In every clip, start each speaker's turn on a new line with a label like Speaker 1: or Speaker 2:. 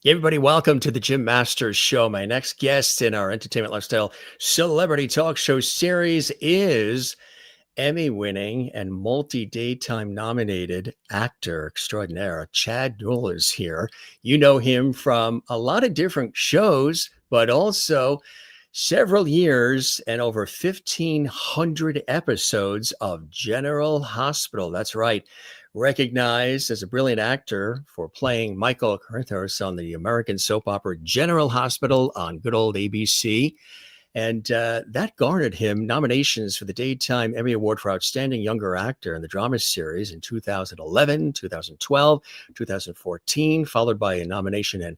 Speaker 1: Everybody, welcome to the Jim Masters Show. My next guest in our entertainment lifestyle celebrity talk show series is Emmy-winning and multi-daytime nominated actor extraordinaire Chad Duell is here. You know him from a lot of different shows, but also several years and over 1,500 episodes of General Hospital. That's right. Recognized as a brilliant actor for playing Michael Corinthos on the American soap opera General Hospital on good old ABC. And that garnered him nominations for the Daytime Emmy Award for Outstanding Younger Actor in the Drama Series in 2011, 2012, 2014, followed by a nomination and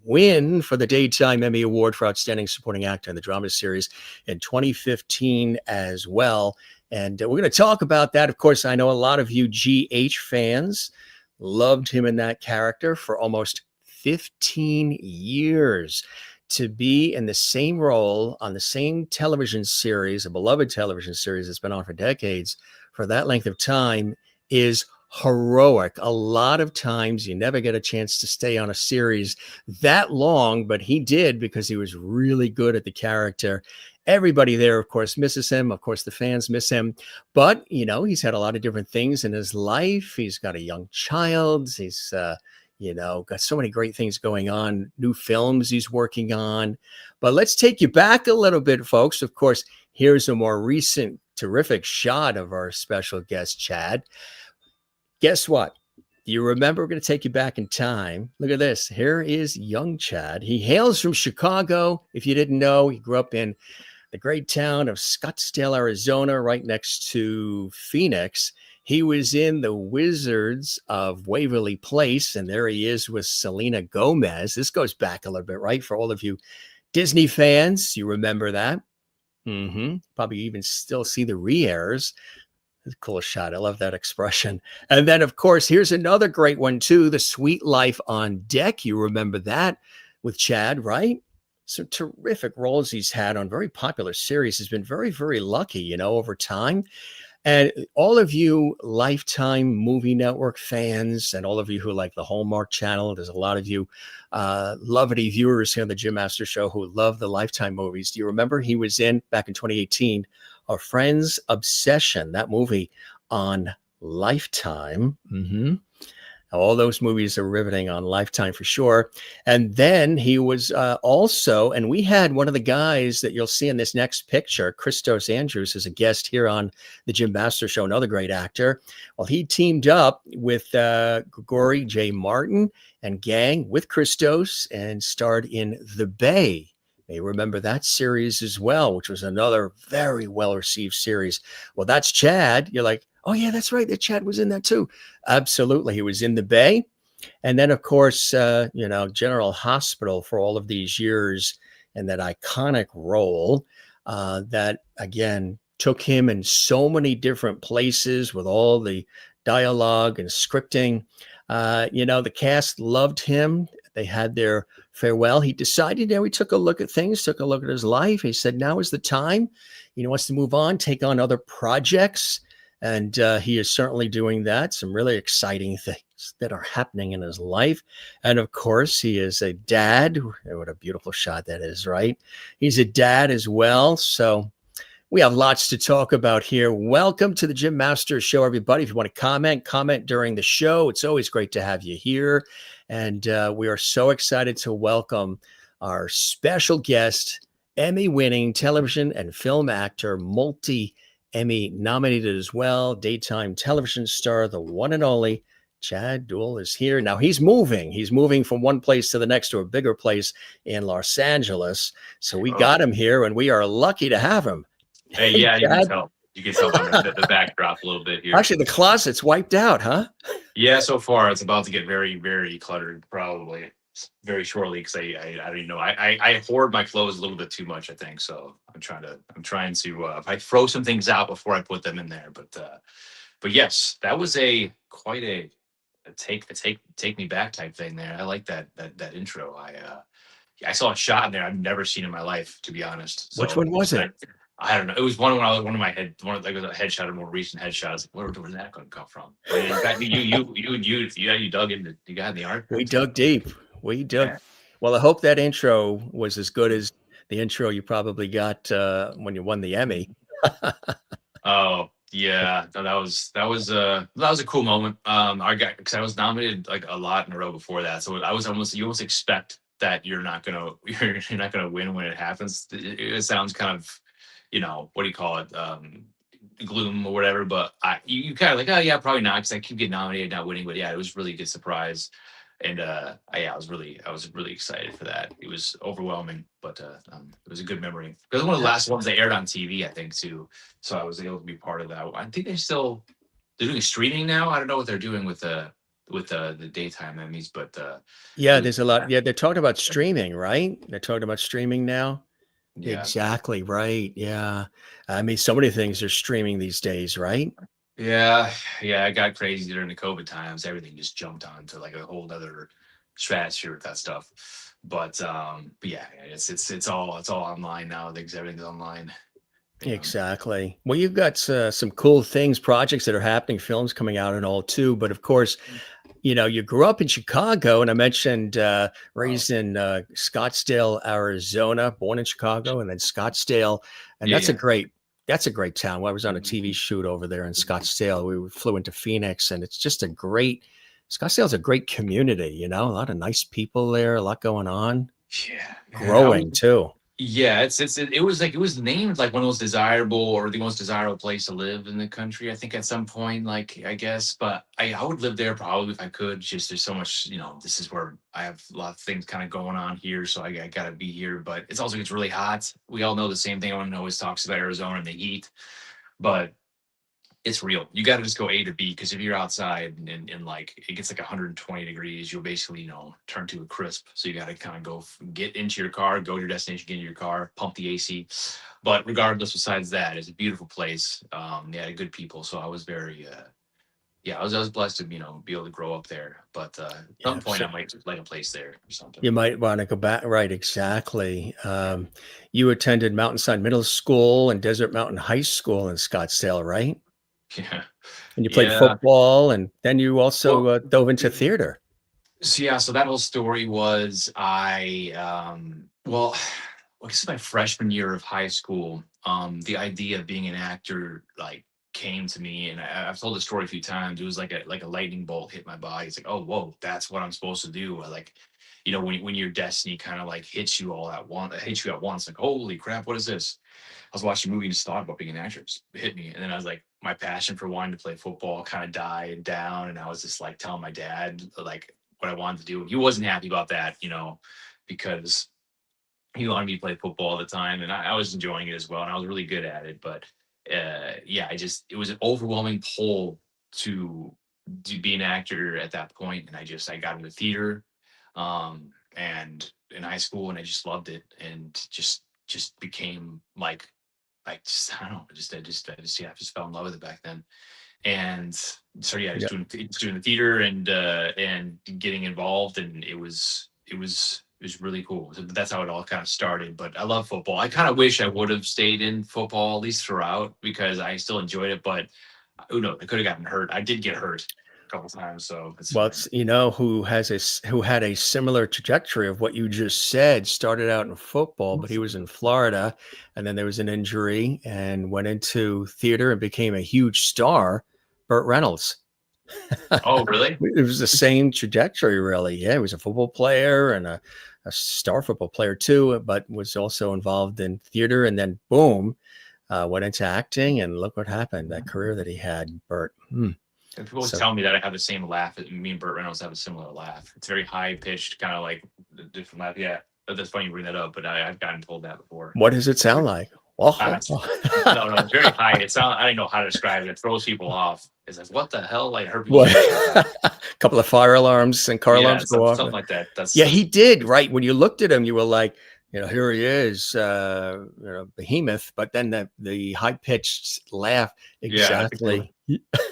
Speaker 1: win for the Daytime Emmy Award for Outstanding Supporting Actor in the Drama Series in 2015 as well. And we're going to talk about that. Of course, I know a lot of you GH fans loved him in that character for almost 15 years. To be in the same role on the same television series, a beloved television series that's been on for decades, for that length of time is heroic. A lot of times you never get a chance to stay on a series that long, but he did because he was really good at the character. Everybody there, of course, misses him. Of course, the fans miss him. But, you know, he's had a lot of different things in his life. He's got a young child. He's, got so many great things going on, new films he's working on. But let's take you back a little bit, folks. Of course, here's a more recent, terrific shot of our special guest, Chad. Guess what? Do you remember? We're going to take you back in time. Look at this. Here is young Chad. He hails from Chicago. If you didn't know, he grew up in the great town of Scottsdale, Arizona, right next to Phoenix. He was in The Wizards of Waverly Place, and there he is with Selena Gomez. This goes back a little bit, right? For all of you Disney fans, you remember that? Probably even still see the re-airs. That's a cool shot. I love that expression. And then, of course, here's another great one, too. The Sweet Life on Deck. You remember that with Chad, right? Some terrific roles he's had on very popular series. He's been very, very lucky, over time. And all of you Lifetime Movie Network fans and all of you who like the Hallmark Channel, there's a lot of you lovely viewers here on the Jim Master Show who love the Lifetime movies. Do you remember he was in, back in 2018, A Friend's Obsession, that movie on Lifetime? All those movies are riveting on Lifetime for sure. And then he was also, and we had one of the guys that you'll see in this next picture, Christos Andrews, as a guest here on the Jim Master Show, another great actor. Well, he teamed up with Gregory J. Martin and gang with Christos and starred in The Bay. You may remember that series as well, which was another very well-received series. Well, that's Chad. You're like, oh, yeah, that's right. That Chad was in that too. Absolutely. He was in The Bay. And then, of course, General Hospital for all of these years and that iconic role that, again, took him in so many different places with all the dialogue and scripting. The cast loved him. They had their farewell. He decided, he took a look at things, took a look at his life. He said, now is the time. He wants to move on, take on other projects. And he is certainly doing that. Some really exciting things that are happening in his life. And of course, he is a dad. What a beautiful shot that is, right? He's a dad as well. So we have lots to talk about here. Welcome to the Jim Masters Show, everybody. If you want to comment during the show. It's always great to have you here. And we are so excited to welcome our special guest, Emmy-winning television and film actor, Emmy nominated as well, daytime television star, the one and only Chad Duell is here. Now he's moving from one place to the next to a bigger place in Los Angeles. So we got him here and we are lucky to have him.
Speaker 2: Hey, yeah, you can tell. You can tell by the backdrop a little bit here.
Speaker 1: Actually, the closet's wiped out, huh?
Speaker 2: Yeah, so far it's about to get very, very cluttered, probably very shortly, because I don't even know. I hoard my clothes a little bit too much, I think. So I'm trying to if I throw some things out before I put them in there. But yes, that was quite a take me back type thing there. I like that intro. I saw a shot in there I've never seen in my life, to be honest.
Speaker 1: So, which one was it?
Speaker 2: I don't know. It was one of my head, like a headshot, a more recent headshot. I was like, where's that going to come from? You dug in. You got in the art.
Speaker 1: We dug deep. We do.
Speaker 2: Yeah.
Speaker 1: Well, I hope that intro was as good as the intro you probably got when you won the Emmy.
Speaker 2: Oh yeah, no, that was a cool moment. I got because I was nominated like a lot in a row before that, so I was almost you almost expect that you're not gonna you're not gonna win when it happens. It sounds kind of, what do you call it? Gloom or whatever. But you kind of like, oh yeah, probably not because I keep getting nominated, not winning. But yeah, it was really a good surprise, and yeah, I was really excited for that. It was overwhelming, but it was a good memory. It was one of the last ones they aired on TV, I think, too. So I was able to be part of that. I think they're doing streaming now. I don't know what they're doing with the daytime Emmys, but it
Speaker 1: Yeah,
Speaker 2: was
Speaker 1: there's a lot. Yeah, they're talking about streaming, right? They're talking about streaming now.
Speaker 2: yeah.
Speaker 1: Exactly right. Yeah. I mean, so many things are streaming these days, right?
Speaker 2: Yeah, yeah, it got crazy during the COVID times. Everything just jumped onto like a whole other stratosphere with that stuff. But yeah, it's all online now. Things Everything's online. Yeah.
Speaker 1: Exactly. Well, you've got some cool things, projects that are happening, films coming out and all too. But of course, you grew up in Chicago, and I mentioned
Speaker 2: Oh,
Speaker 1: raised in Scottsdale, Arizona, born in Chicago, and then Scottsdale, and
Speaker 2: yeah, yeah.
Speaker 1: that's a great town. Well, I was on a TV shoot over there in Scottsdale. We flew into Phoenix, and it's just a great Scottsdale's a great community. A lot of nice people there, a lot going on,
Speaker 2: Yeah, man.
Speaker 1: growing too.
Speaker 2: Yeah, it was named like one of the most desirable or the most desirable place to live in the country. I think at some point, like I guess, but I would live there probably if I could. Just there's so much, this is where I have a lot of things kind of going on here, so I gotta be here. But it's also gets really hot. We all know the same thing. Everyone always talks about Arizona and the heat, but it's real. You got to just go A to B because if you're outside and like it gets like 120 degrees, you'll basically, turn to a crisp. So you got to kind of get into your car, go to your destination, get in your car, pump the AC. But regardless, besides that, it's a beautiful place. Yeah, good people. So I was very, yeah, I was blessed to, be able to grow up there. But at some
Speaker 1: Yeah,
Speaker 2: point,
Speaker 1: so
Speaker 2: I might like a place there or something.
Speaker 1: you might want to go back. Right, exactly. You attended Mountainside Middle School and Desert Mountain High School in Scottsdale, right?
Speaker 2: Yeah.
Speaker 1: And you played
Speaker 2: Yeah.
Speaker 1: football, and then you also
Speaker 2: Well,
Speaker 1: dove into theater.
Speaker 2: So yeah, so that whole story was well, I guess my freshman year of high school, the idea of being an actor like came to me, and I've told the story a few times. It was like a lightning bolt hit my body. It's like, oh whoa, that's what I'm supposed to do. Like, when your destiny kind of like hits you at once, like holy crap, what is this? I was watching a movie and just thought about being an actor. It hit me. And then I was like, my passion for wanting to play football kind of died down. And I was just like telling my dad, like, what I wanted to do. He wasn't happy about that, because he wanted me to play football all the time. And I was enjoying it as well. And I was really good at it. But yeah, it was an overwhelming pull to be an actor at that point. And I got into theater and in high school and I just loved it and just became like just I don't know, I just fell in love with it back then. And so yeah,
Speaker 1: Yeah,
Speaker 2: just doing the theater and getting involved, and it was really cool. So that's how it all kind of started. But I love football. I kind of wish I would have stayed in football at least throughout because I still enjoyed it. But who knows? I could have gotten hurt. I did get hurt a couple times, so it's
Speaker 1: well,
Speaker 2: fine.
Speaker 1: it's who had a similar trajectory of what you just said. Started out in football, but he was in Florida, and then there was an injury, and went into theater and became a huge star. Burt Reynolds.
Speaker 2: Oh, really?
Speaker 1: It was the same trajectory, really. Yeah, he was a football player and a star football player too, but was also involved in theater, and then boom, went into acting, and look what happened. That career that he had, Burt.
Speaker 2: And people always
Speaker 1: So
Speaker 2: tell me that I have the same laugh. Me and Burt Reynolds have a similar laugh. It's very high pitched, kind of like the different laugh. Yeah, that's funny you bring that up, but I've gotten told that before.
Speaker 1: what does it sound like?
Speaker 2: Uh,
Speaker 1: Oh,
Speaker 2: no, no, it's very high. I don't know how to describe it. It throws people off. It's like, what the hell? Like, I heard people
Speaker 1: what?
Speaker 2: say that all the time.
Speaker 1: A couple of fire alarms and car
Speaker 2: Yeah,
Speaker 1: alarms go off.
Speaker 2: something like that.
Speaker 1: Yeah, he did. Right. When you looked at him, you were like, here he is, behemoth. But then the high pitched laugh,
Speaker 2: yeah, I think
Speaker 1: exactly.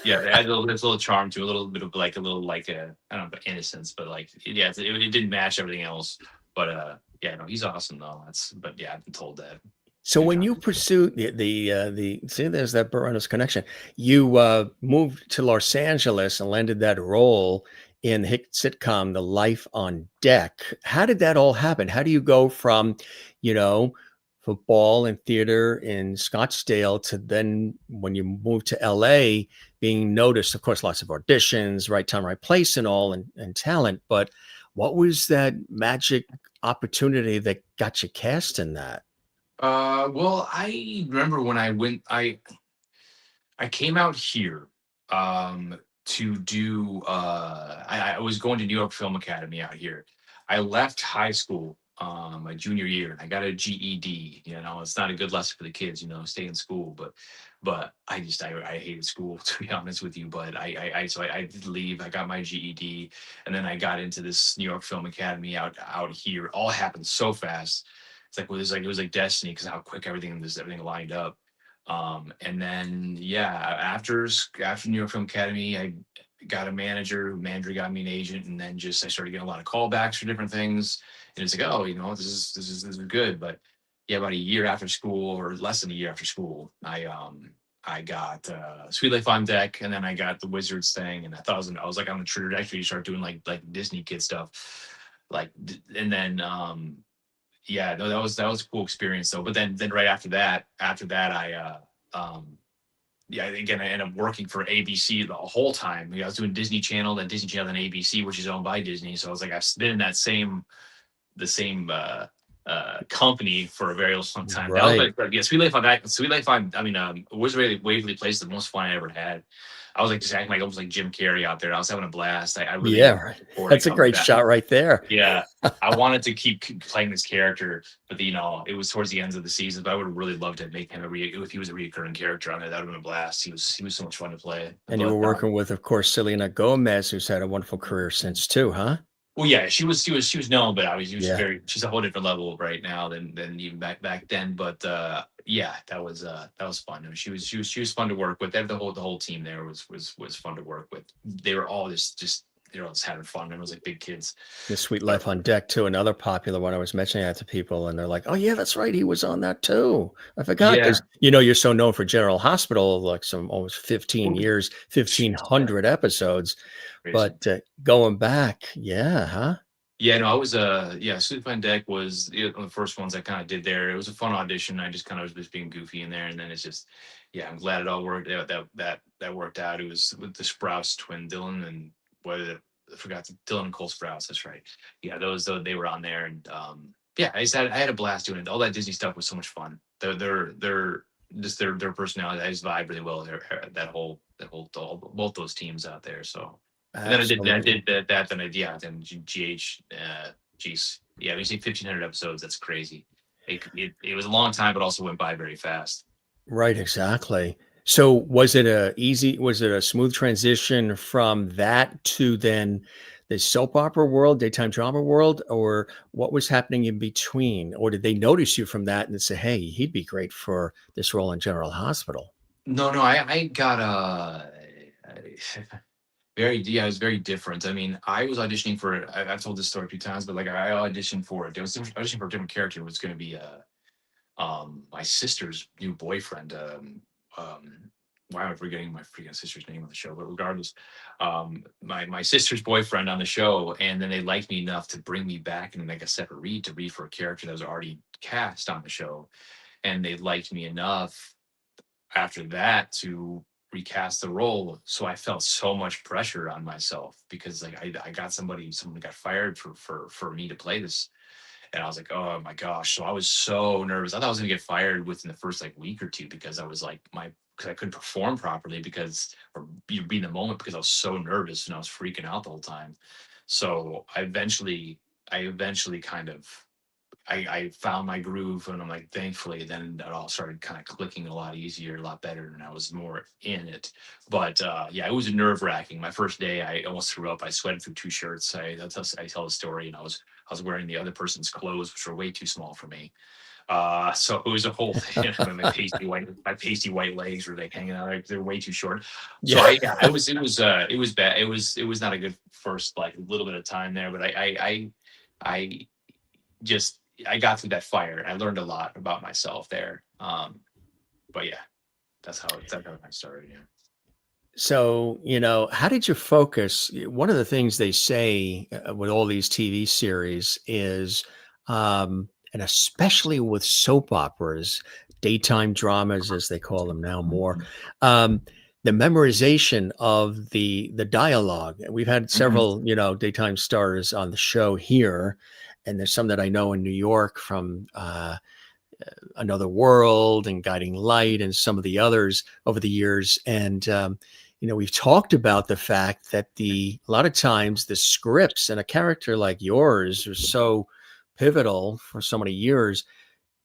Speaker 2: yeah, they add this little charm to a little bit of like I don't know, innocence, but like, yeah, it didn't match everything else. But yeah, no, he's awesome though. But yeah, I've been told that a
Speaker 1: So
Speaker 2: few
Speaker 1: when you
Speaker 2: times.
Speaker 1: pursued the see, there's that Baranos connection. You moved to Los Angeles and landed that role in the hit sitcom The Life on Deck. How did that all happen? How do you go from, you know, football and theater in Scottsdale to then when you move to LA being noticed, of course, lots of auditions, right time, right place, and all, and talent. But what was that magic opportunity that got you cast in that?
Speaker 2: Well, I remember when I came out here to do I was going to New York Film Academy out here. I left high school my junior year and I got a GED. You know, it's not a good lesson for the kids, you know, stay in school, but I hated school to be honest with you. But I did leave. I got my GED and then I got into this New York Film Academy out here. It all happened so fast. It's like it was like destiny because how quick everything lined up. And then yeah, after New York Film Academy, I got a manager. Manager got me an agent, and then just I started getting a lot of callbacks for different things. And it's like, oh, you know, this is good. But yeah, about a year after school, or less than a year after school, I got Sweet Life on Deck, and then I got the Wizards thing, and I was like on the trajectory to start doing like Disney kid stuff, and then yeah, no, that was a cool experience though. But then right after that, yeah, again, I ended up working for ABC the whole time. I was doing Disney Channel, then Disney Channel, then ABC, which is owned by Disney. So I was like, I've been in the same company for a very long time. That was
Speaker 1: Right.
Speaker 2: like, yeah, Sweet Life on that. Sweet Life on, I mean, Waverly Place is the most fun I ever had. I was like just acting like almost like Jim Carrey out there. I was having a blast. I really
Speaker 1: Yeah,
Speaker 2: was
Speaker 1: right.
Speaker 2: looking forward to
Speaker 1: That's a
Speaker 2: coming
Speaker 1: great
Speaker 2: back.
Speaker 1: shot right there.
Speaker 2: Yeah, I wanted to keep playing this character, but it was towards the ends of the season. But I would have really loved to make him if he was a reoccurring character on it. That would have been a blast. He was so much fun to play.
Speaker 1: And you were
Speaker 2: But
Speaker 1: working with, of course, Selena Gomez, who's had a wonderful career since too, huh?
Speaker 2: well, yeah, she was known, but
Speaker 1: Yeah.
Speaker 2: she's a whole different level right now than even back then. But yeah, that was fun. I mean, she was fun to work with. The whole team there was fun to work with. They were all just they were all just having fun. It was like big kids.
Speaker 1: The Sweet
Speaker 2: But
Speaker 1: Life on Deck too, another popular one. I was mentioning that to people, and they're like, "Oh yeah, that's right, he was on that too." I forgot
Speaker 2: yeah,
Speaker 1: because you're so known for General Hospital, like some almost 15 years,
Speaker 2: yeah,
Speaker 1: 1,500 episodes.
Speaker 2: crazy.
Speaker 1: But going back, yeah, huh?
Speaker 2: Yeah, no, I was yeah, Sleep on Deck was one of the first ones I kind of did there. It was a fun audition. I just kind of was just being goofy in there, and then it's just, yeah, I'm glad it all worked out. That worked out. It was with the Sprouse twin, Dylan and I forgot Dylan and Cole Sprouse. That's right. Yeah, those they were on there, and yeah, I had a blast doing it. All that Disney stuff was so much fun. They're just their personality. I just vibe really well there. Both those teams out there. So and then I
Speaker 1: Absolutely.
Speaker 2: did that, then then GH, geez, yeah, when you say 1,500 episodes, that's crazy. It was a long time, but also went by very fast.
Speaker 1: Right, exactly. So was it a smooth transition from that to then the soap opera world, daytime drama world, or what was happening in between? Or did they notice you from that and say, hey, he'd be great for this role in General Hospital?
Speaker 2: No, no, I got yeah, it was very different. I mean, I was auditioning for I've told this story a few times, but like I auditioned for it. There was auditioning for a different character. It was going to be my sister's new boyfriend. Um, why am I forgetting my freaking sister's name on the show? But regardless, my sister's boyfriend on the show, and then they liked me enough to bring me back and make a separate read to read for a character that was already cast on the show, and they liked me enough after that to recast the role. So I felt so much pressure on myself because like I got someone got fired for me to play this, and I was like, oh my gosh. So I was so nervous. I thought I was gonna get fired within the first like week or two because I was like because I couldn't perform properly or be in the moment because I was so nervous and I was freaking out the whole time. So I eventually kind of I found my groove, and I'm like, thankfully, then it all started kind of clicking a lot easier, a lot better, and I was more in it. But yeah, it was nerve wracking. My first day, I almost threw up. I sweated through two shirts. I tell the story, and I was wearing the other person's clothes, which were way too small for me. So it was a whole thing. My pasty white legs were like hanging out. Like, they're way too short. So
Speaker 1: Yeah.
Speaker 2: yeah, it was bad. It was not a good first like little bit of time there, but I just I got through that fire. I learned a lot about myself there. But yeah, that's how I started. Yeah.
Speaker 1: So, how did you focus? One of the things they say with all these TV series is, and especially with soap operas, daytime dramas, as they call them now more, um, the memorization of the dialogue. We've had
Speaker 2: Mhm.
Speaker 1: several, daytime stars on the show here, and there's some that I know in New York from Another World and Guiding Light and some of the others over the years. And, we've talked about the fact that a lot of times the scripts and a character like yours are so pivotal for so many years.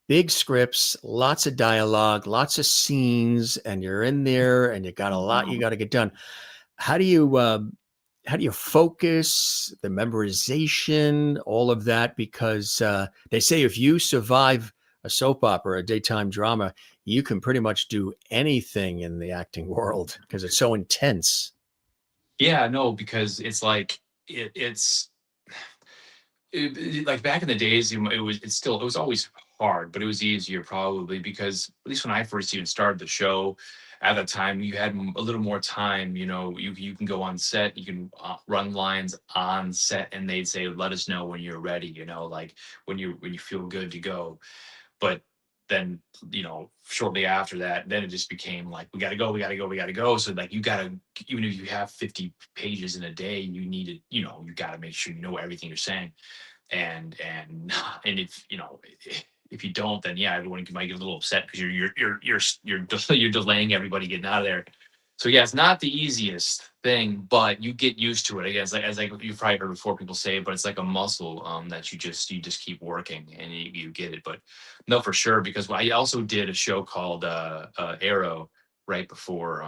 Speaker 1: Big scripts, lots of dialogue, lots of scenes, and you're in there and you got a lot you got to get done. How do you, how do you focus the memorization, all of that? Because they say if you survive a soap opera, a daytime drama, you can pretty much do anything in the acting world because it's so intense.
Speaker 2: Yeah, no, because it's like it's like back in the days, it was always hard, but it was easier probably because at least when I first even started the show, at that time you had a little more time. You can go on set, you can run lines on set, and they'd say, "Let us know when you're ready." Like when you feel good to go. But then, shortly after that, then it just became like, we got to go, we got to go, we got to go. So like, you got to, even if you have 50 pages in a day, you need to, you got to make sure you know everything you're saying. And and if you don't, then yeah, everyone might get a little upset because you're delaying everybody getting out of there. So yeah, it's not the easiest thing, but you get used to it. I guess as like you've probably heard before people say, but it's like a muscle that you just keep working and you get it. But no, for sure, because I also did a show called Arrow right before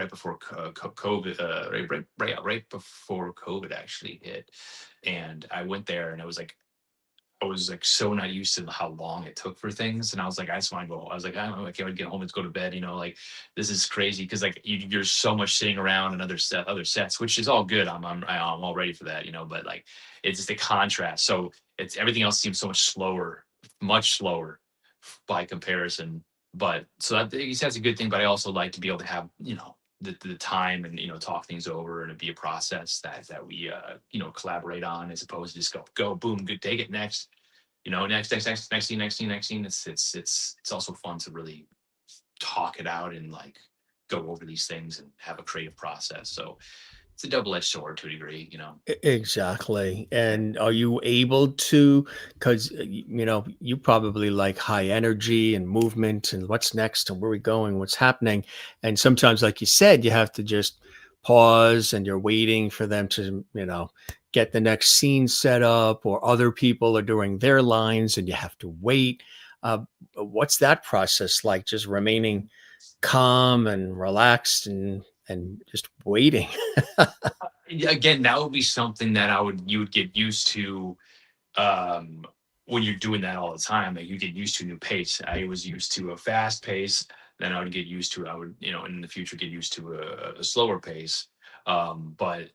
Speaker 2: COVID, right before COVID actually hit, and I went there and I was like so not used to how long it took for things. And I was like, I just want to go. I was like, I don't know, I can't wait to get home. Let's go to bed. Like this is crazy because like you're so much sitting around and other sets, which is all good. I'm all ready for that. But like it's just a contrast. So it's everything else seems so much slower by comparison. But so that I guess that's a good thing. But I also like to be able to have the time and talk things over and it be a process that we collaborate on as opposed to just go boom, good, take it next, next scene. It's also fun to really talk it out and like go over these things and have a creative process. So it's a double-edged sword to a degree.
Speaker 1: Exactly. And are you able to, because, you probably like high energy and movement and what's next and where we going, what's happening. And sometimes, like you said, you have to just pause and you're waiting for them to, get the next scene set up or other people are doing their lines and you have to wait. Uh, what's that process like? Just remaining calm and relaxed and just waiting.
Speaker 2: Again, that would be something that you would get used to um when you're doing that all the time. Like you get used to a new pace. I was used to a fast pace, then I would get used to I would in the future get used to a slower pace. But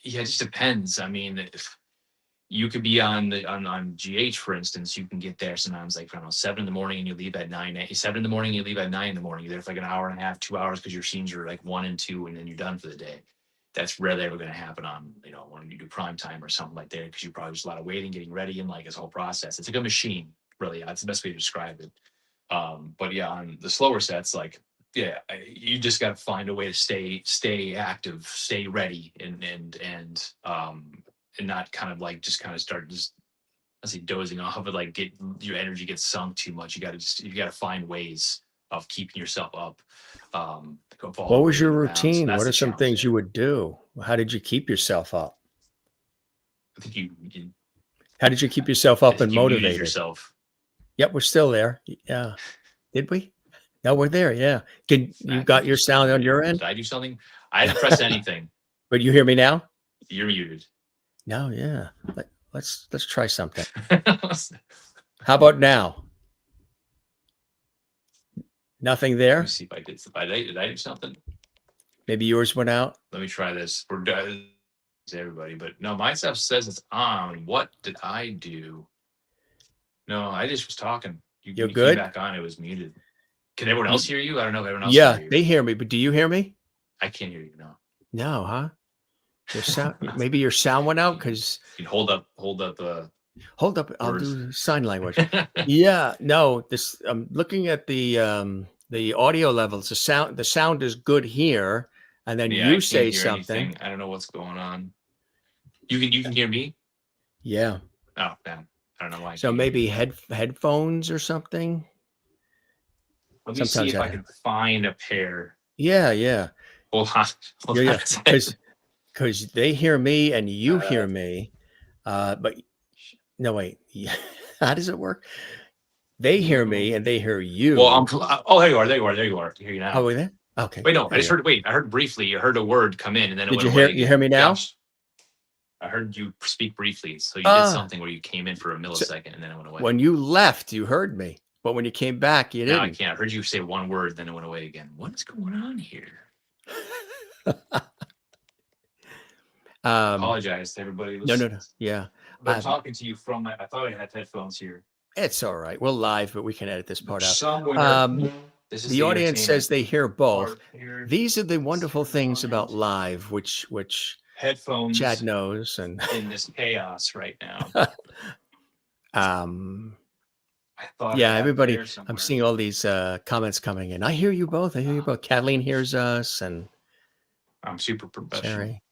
Speaker 2: yeah, it just depends. I mean, if you could be on GH, for instance, you can get there sometimes like, I don't know, 7 in the morning and you leave at 7 in the morning, you leave at 9 in the morning. You're there for like an hour and a half, 2 hours because your scenes are like 1 and 2 and then you're done for the day. That's rarely ever going to happen on, when you do prime time or something like that, because you probably just a lot of waiting, getting ready, and like this whole process. It's like a machine, really. That's the best way to describe it. But yeah, on the slower sets, like, yeah, you just got to find a way to stay active, stay ready, and not kind of like just kind of start just, I say, dozing off, but like get your energy gets sunk too much. You got to find ways of keeping yourself up, of all
Speaker 1: What
Speaker 2: the
Speaker 1: was
Speaker 2: way
Speaker 1: your
Speaker 2: in and around. So
Speaker 1: routine?
Speaker 2: that's
Speaker 1: What
Speaker 2: the
Speaker 1: are some
Speaker 2: challenge
Speaker 1: things you
Speaker 2: there.
Speaker 1: would do? How did you keep yourself up?
Speaker 2: I think you
Speaker 1: How did you keep yourself up
Speaker 2: I think
Speaker 1: and
Speaker 2: you muted
Speaker 1: motivated?
Speaker 2: yourself.
Speaker 1: Yep, we're still there. Yeah. Did we? No, we're there. Yeah. Can you
Speaker 2: I
Speaker 1: got
Speaker 2: think
Speaker 1: your sound
Speaker 2: you're
Speaker 1: on
Speaker 2: muted.
Speaker 1: your end?
Speaker 2: Did I do something? I didn't press anything.
Speaker 1: But you hear me now?
Speaker 2: You're muted.
Speaker 1: No, yeah. Let's try something. How about now? Nothing
Speaker 2: Let me
Speaker 1: there?
Speaker 2: see if I did. Did I do something?
Speaker 1: Maybe yours went out?
Speaker 2: Let me try this. We're done, everybody. But no, my stuff says it's on. What did I do? No, I just was talking.
Speaker 1: You're
Speaker 2: You came
Speaker 1: good?
Speaker 2: back on. It was muted. Can everyone else
Speaker 1: Y-
Speaker 2: hear you? I don't know if everyone else can
Speaker 1: Yeah,
Speaker 2: hear you.
Speaker 1: they hear me, but do you hear me?
Speaker 2: I can't hear you now.
Speaker 1: No, huh? Your sound, maybe your sound went out because
Speaker 2: You can hold up the
Speaker 1: hold up, I'll
Speaker 2: words.
Speaker 1: do sign language. Yeah, no, this I'm looking at the audio levels. The sound is good here, and then
Speaker 2: Yeah, I
Speaker 1: you
Speaker 2: can't
Speaker 1: say
Speaker 2: hear
Speaker 1: something.
Speaker 2: anything. I don't know what's going on. You can hear me?
Speaker 1: Yeah.
Speaker 2: Oh, damn. I don't know why I
Speaker 1: So
Speaker 2: can't hear you.
Speaker 1: maybe headphones or something.
Speaker 2: Let me see
Speaker 1: Sometimes
Speaker 2: if I
Speaker 1: that.
Speaker 2: can find a pair.
Speaker 1: Yeah.
Speaker 2: Hold on. Hold
Speaker 1: Yeah,
Speaker 2: on
Speaker 1: yeah.
Speaker 2: a second.
Speaker 1: Because they hear me and you
Speaker 2: Uh,
Speaker 1: hear me. But no, wait. Yeah. How does it work? They hear
Speaker 2: no.
Speaker 1: me and they hear
Speaker 2: Well,
Speaker 1: you.
Speaker 2: oh, there you are. There you are. There you are. I hear you
Speaker 1: Oh,
Speaker 2: now.
Speaker 1: we there? Okay.
Speaker 2: Wait, no. I
Speaker 1: There
Speaker 2: just
Speaker 1: you are.
Speaker 2: heard. Wait, I heard briefly. I heard a word come in, and then it
Speaker 1: Did
Speaker 2: went
Speaker 1: you
Speaker 2: away
Speaker 1: hear
Speaker 2: again.
Speaker 1: me now?
Speaker 2: Yes. I heard you speak briefly. So you did
Speaker 1: Ah,
Speaker 2: something where you came in for a
Speaker 1: so
Speaker 2: millisecond, and then it went away.
Speaker 1: when you left, you heard me. But when you came back, you
Speaker 2: Now I
Speaker 1: didn't.
Speaker 2: can't. I heard you say one word, then it went away again. What is going on here?
Speaker 1: um,
Speaker 2: Apologize to everybody
Speaker 1: no.
Speaker 2: listening.
Speaker 1: Yeah.
Speaker 2: But I'm talking to you from my. I thought I had headphones here.
Speaker 1: It's all right. We're live, but we can edit this part out.
Speaker 2: Somewhere. This is
Speaker 1: The
Speaker 2: the
Speaker 1: audience
Speaker 2: entertainment
Speaker 1: says they hear both.
Speaker 2: part here.
Speaker 1: These are the
Speaker 2: Let's
Speaker 1: wonderful
Speaker 2: turn it
Speaker 1: things
Speaker 2: on
Speaker 1: about
Speaker 2: and
Speaker 1: live, which Chad
Speaker 2: headphones
Speaker 1: knows. And
Speaker 2: in this chaos right now.
Speaker 1: um,
Speaker 2: I thought I
Speaker 1: yeah,
Speaker 2: had a
Speaker 1: everybody.
Speaker 2: pair
Speaker 1: I'm
Speaker 2: somewhere.
Speaker 1: seeing all these comments coming in. I hear you both. I hear you both. Kathleen hears us, and
Speaker 2: I'm super professional.
Speaker 1: Jerry,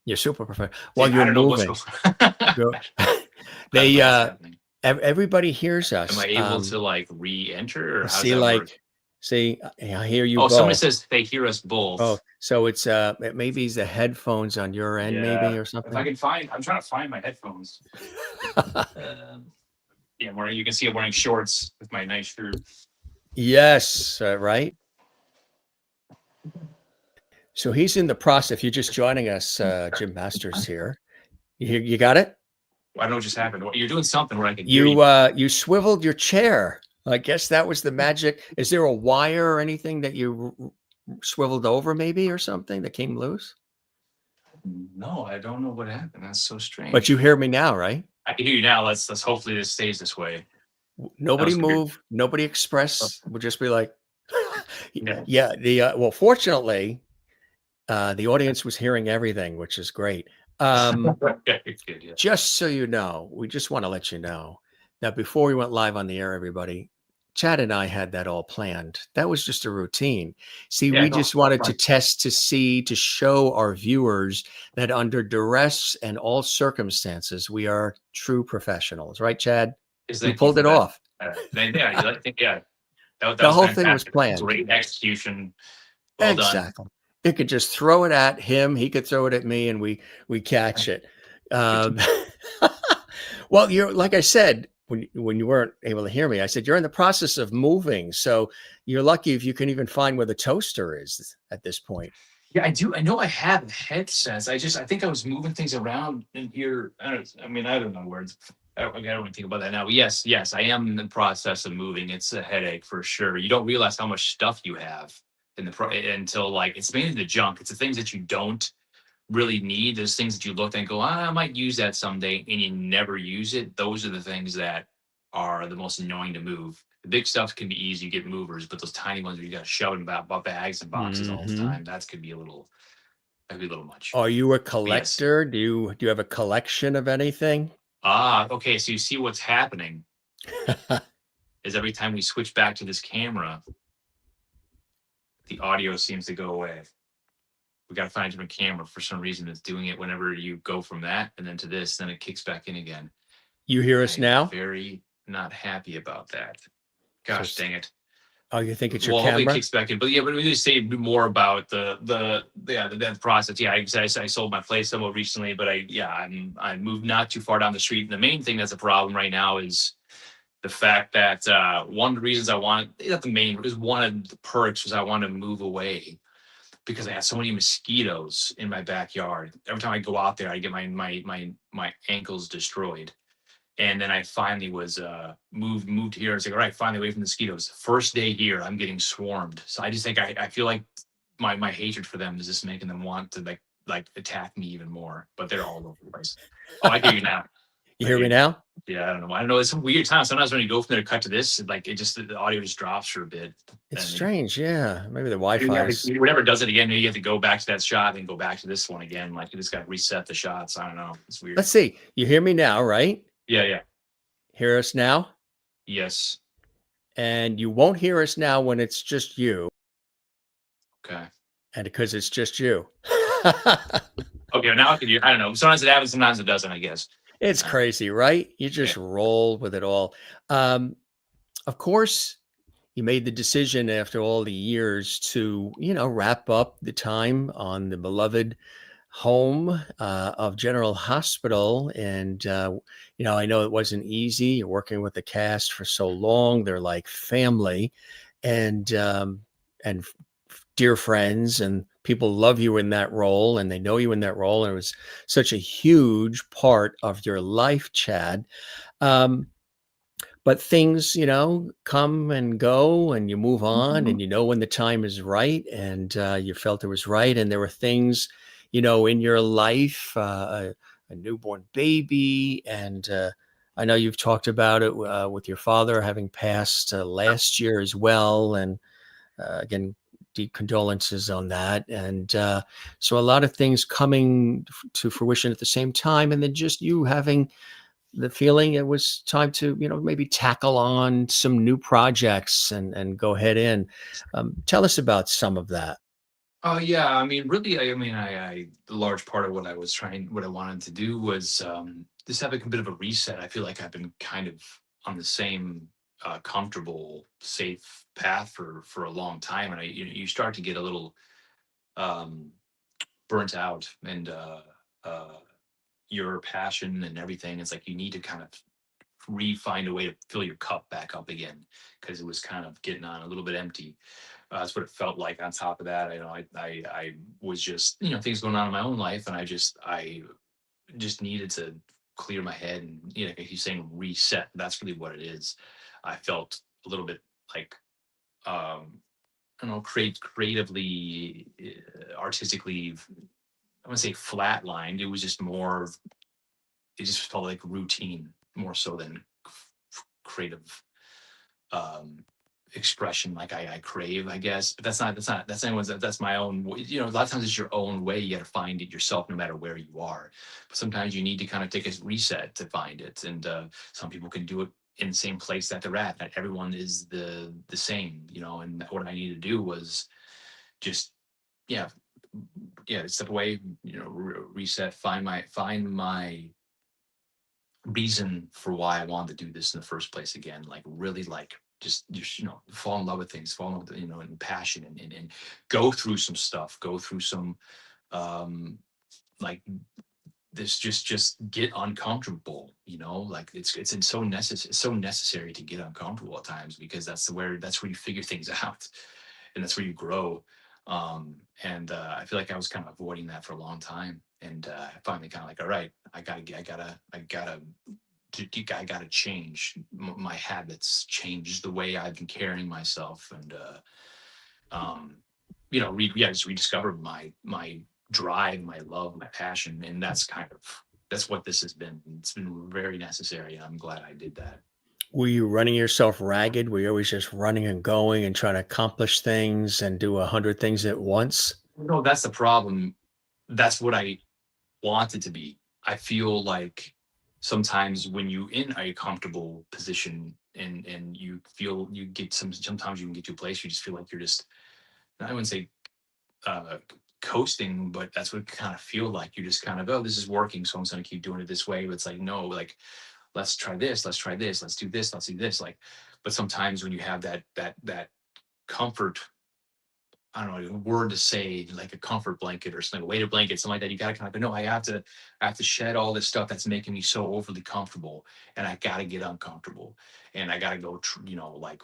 Speaker 1: you're super professional. While
Speaker 2: See, I
Speaker 1: you're
Speaker 2: don't know what's
Speaker 1: moving,
Speaker 2: going on. I don't
Speaker 1: they
Speaker 2: know what's happening.
Speaker 1: everybody hears
Speaker 2: Am
Speaker 1: us.
Speaker 2: I able to like re-enter, or how does
Speaker 1: See,
Speaker 2: that work?
Speaker 1: I hear you
Speaker 2: Oh, somebody
Speaker 1: both.
Speaker 2: says they hear us
Speaker 1: Oh,
Speaker 2: both.
Speaker 1: so it's maybe it's the headphones on your end, maybe,
Speaker 2: Yeah.
Speaker 1: or
Speaker 2: If I
Speaker 1: something.
Speaker 2: can find, I'm trying to find my headphones. Yeah, I'm wearing. You can see I'm wearing shorts with my nice shirt.
Speaker 1: Yes, right. So he's in the process. If you're just joining us, Jim Masters here. You got it?
Speaker 2: I don't know what just happened. You're doing something where I can hear you.
Speaker 1: You swiveled your chair. I guess that was the magic. Is there a wire or anything that you swiveled over, maybe, or something that came loose?
Speaker 2: No, I don't know what happened. That's so
Speaker 1: But
Speaker 2: strange.
Speaker 1: you hear me now, right?
Speaker 2: I can hear you now. Let's hopefully this stays this way.
Speaker 1: Nobody
Speaker 2: That was weird.
Speaker 1: move. Nobody express. We'll just be like,
Speaker 2: Yeah.
Speaker 1: yeah. Well, fortunately, the audience was hearing everything, which is great.
Speaker 2: Good, yeah.
Speaker 1: Just so you know, we just want to let you know that before we went live on the air, everybody, Chad and I had that all planned. That was just a routine. See,
Speaker 2: Yeah,
Speaker 1: we
Speaker 2: no,
Speaker 1: just wanted to
Speaker 2: fine.
Speaker 1: test to show our viewers that under duress and all circumstances, we are true professionals, right, Chad? We
Speaker 2: Thank you
Speaker 1: pulled
Speaker 2: for
Speaker 1: it
Speaker 2: that.
Speaker 1: off.
Speaker 2: Yeah, that
Speaker 1: The
Speaker 2: was
Speaker 1: whole thing was
Speaker 2: fantastic.
Speaker 1: planned.
Speaker 2: Great execution. Well done.
Speaker 1: Exactly. You could just throw it at him. He could throw it at me, and we catch it. Um, well, you're like I said when you weren't able to hear me. I said you're in the process of moving, so you're lucky if you can even find where the toaster is at this point.
Speaker 2: Yeah, I do. I know I have headsets. I think I was moving things around in here. I don't know words. I don't even think about that now. But yes, I am in the process of moving. It's a headache for sure. You don't realize how much stuff you have until like it's mainly the junk. It's the things that you don't really need. There's things that you look at and go, I might use that someday, and you never use it. Those are the things that are the most annoying to move. The big stuff can be easy, you get movers, but those tiny ones where you got to shove in bags and boxes all the
Speaker 1: Mm-hmm.
Speaker 2: time, that'd be a little much.
Speaker 1: Are you a
Speaker 2: But yes.
Speaker 1: collector? Do you have a collection of anything?
Speaker 2: Okay. So you see what's happening is every time we switch back to this camera, the audio seems to go away. We got to find a different camera. For some reason, it's doing it whenever you go from that and then to this, then it kicks back in again.
Speaker 1: You hear us
Speaker 2: I'm
Speaker 1: now?
Speaker 2: very not happy about that. Gosh dang it.
Speaker 1: Oh, you think it's your
Speaker 2: Hopefully it
Speaker 1: camera?
Speaker 2: kicks back in. But we just say more about the process. Yeah, I sold my place somewhat recently, but I moved not too far down the street. And the main thing that's a problem right now is the fact that one of the reasons I wanted, not the main, is one of the perks was I wanted to move away because I had so many mosquitoes in my backyard. Every time I go out there, I get my ankles destroyed. And then I finally was moved here. I was like, all right, finally away from the mosquitoes. First day here, I'm getting swarmed. So I just think I feel like my hatred for them is just making them want to like attack me even more. But they're all over the place. Oh, I hear you now.
Speaker 1: You hear me now?
Speaker 2: Yeah, I don't know. I don't know. It's some weird time. Sometimes when you go from there to cut to this, like it just the audio just drops for a bit.
Speaker 1: It's
Speaker 2: And
Speaker 1: strange. Yeah. Maybe the
Speaker 2: you
Speaker 1: Wi-Fi
Speaker 2: have
Speaker 1: is.
Speaker 2: to, whenever it does it again, you have to go back to that shot and go back to this one again. Like you just got to reset the shots. I don't know. It's weird.
Speaker 1: Let's see. You hear me now, right?
Speaker 2: Yeah, yeah.
Speaker 1: Hear us now?
Speaker 2: Yes.
Speaker 1: And you won't hear us now when it's just you,
Speaker 2: Okay.
Speaker 1: and because it's just you.
Speaker 2: Okay. Now I can hear. I don't know. Sometimes it happens. Sometimes it doesn't. I guess.
Speaker 1: It's crazy, right? You
Speaker 2: Yeah.
Speaker 1: just roll with it all. Um, of course, you made the decision after all the years to, wrap up the time on the beloved home of General Hospital. And, I know it wasn't easy. You're working with the cast for so long. They're like family and dear friends, and people love you in that role and they know you in that role. And it was such a huge part of your life, Chad. Um, but things, come and go and you move on
Speaker 2: Mhm.
Speaker 1: and when the time is right and you felt it was right. And there were things, in your life, a newborn baby. And I know you've talked about it with your father having passed last year as well. And again, deep condolences on that. And so a lot of things coming to fruition at the same time. And then just you having the feeling it was time to, maybe tackle on some new projects and go head in. Tell us about some of that.
Speaker 2: Oh yeah, I mean, really, a large part of what I wanted to do was just have a bit of a reset. I feel like I've been kind of on the same comfortable, safe path for a long time, and you start to get a little um, burnt out, and your passion and everything. It's like you need to kind of find a way to fill your cup back up again because it was kind of getting on a little bit empty. That's what it felt like. On top of that, I was just things going on in my own life, and I just needed to clear my head and like he's saying reset. That's really what it is. I felt a little bit like I don't know, creatively, artistically. I wouldn't say flatlined. It was just more. It just felt like routine more so than creative um expression like I crave, I guess. But that's anyone's that's my own a lot of times it's your own way. You got to find it yourself no matter where you are. But sometimes you need to kind of take a reset to find it. And some people can do it in the same place that they're at. Not everyone is the same, and what I needed to do was just yeah, yeah, step away, reset, find my reason for why I wanted to do this in the first place again. Like really like just fall in love with things, fall in love with and passion and go through some stuff, go through some um like this just get uncomfortable, like it's so necessary to get uncomfortable at times because that's where you figure things out and that's where you grow. And I feel like I was kind of avoiding that for a long time, and I finally kind of like, all right, I gotta change my habits, change the way I've been carrying myself, and just rediscover my drive, my love, my passion, and that's what this has been. It's been very necessary, and I'm glad I did that.
Speaker 1: Were you running yourself ragged? Were you always just running and going and trying to accomplish things and do 100 things at once?
Speaker 2: No, that's the problem. That's what I wanted to be. I feel like sometimes when you in a comfortable position and you feel you get sometimes you can get to a place you just feel like you're just I wouldn't say uh coasting, but that's what it kind of feel like. You're just kind of, oh, this is working, so I'm just gonna keep doing it this way. But it's like, no, like let's try this, let's try this, let's do this, let's do this. Like, but sometimes when you have that comfort, I don't know, a word to say, like a comfort blanket or something, a weighted blanket, something like that. You gotta kind of no, I have to shed all this stuff that's making me so overly comfortable, and I gotta get uncomfortable, and I gotta go, like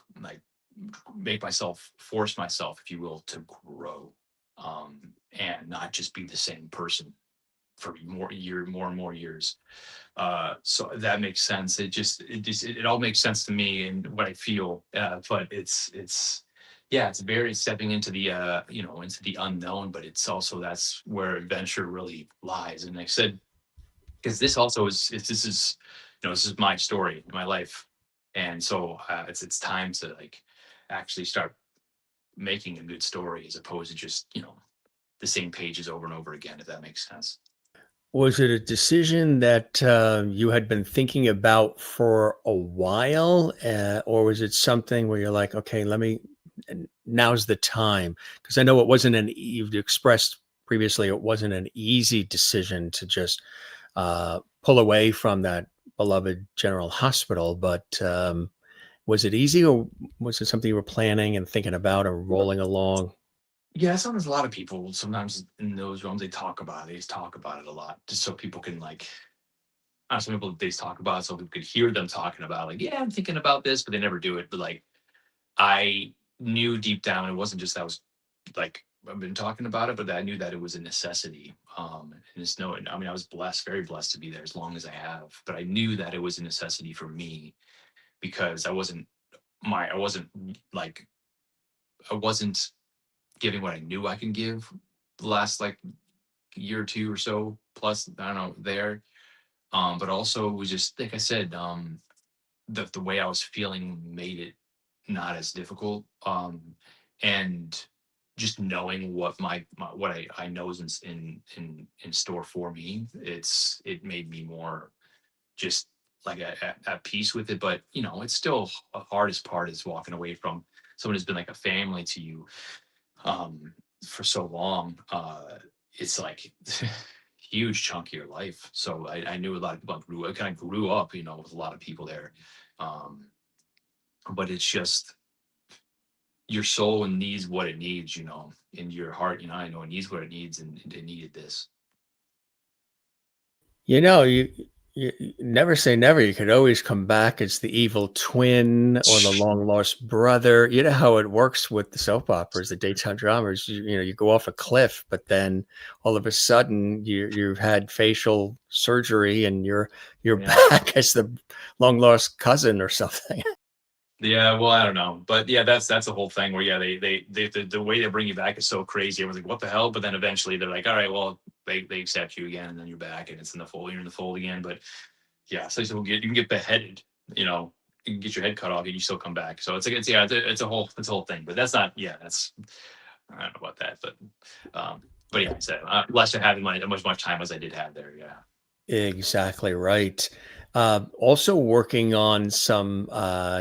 Speaker 2: make myself, force myself, if you will, to grow, and not just be the same person for more and more years. So that makes sense. It all makes sense to me and what I feel. But yeah, it's very stepping into the into the unknown, but it's also that's where adventure really lies. And like I said, because this also this is, this is my story, my life, and so it's time to like actually start making a good story as opposed to just the same pages over and over again, if that makes sense.
Speaker 1: Was it a decision that you had been thinking about for a while, or was it something where you're like, okay, now's the time? Because I know it wasn't you've expressed previously, it wasn't an easy decision to just pull away from that beloved General Hospital, but was it easy, or was it something you were planning and thinking about or rolling along?
Speaker 2: Yeah, sometimes a lot of people sometimes in those rooms they talk about it. They just talk about it a lot, just so people can like. Some people they just talk about it so people could hear them talking about like, yeah, I'm thinking about this, but they never do it. But like, I knew deep down it wasn't just that I was like I've been talking about it, but I knew that it was a necessity. And just knowing, I mean, I was blessed, very blessed to be there as long as I have. But I knew that it was a necessity for me because I wasn't like, I wasn't giving what I knew I can give the last like year or two or so plus, I don't know, there. But also it was just like I said, the way I was feeling made it not as difficult. And just knowing what what I know is in store for me, it made me more just like at peace with it. But it's still the hardest part is walking away from someone who's been like a family to you for so long. It's like huge chunk of your life. So I knew a lot of people. I kind of grew up, with a lot of people there. Um, but it's just your soul needs what it needs, in your heart, I know it needs what it needs, and it needed this.
Speaker 1: You know, you never say never. You could always come back as the evil twin or the long lost brother. You know how it works with the soap operas, the daytime dramas. You go off a cliff, but then all of a sudden you've had facial surgery and you're
Speaker 2: Yeah.
Speaker 1: back as the long lost cousin or something.
Speaker 2: Yeah, well, I don't know, but yeah, that's the whole thing where yeah, the way they bring you back is so crazy. Everyone's like, "What the hell?" But then eventually they're like, "All right, well, they accept you again, and then you're back, and it's in the fold. You're in the fold again." But yeah, so you can get beheaded, you can get your head cut off, and you still come back. So it's a whole thing. But that's not that's I don't know about that, but yeah, so less having much time as I did have there. Yeah.
Speaker 1: Exactly right. Also working on some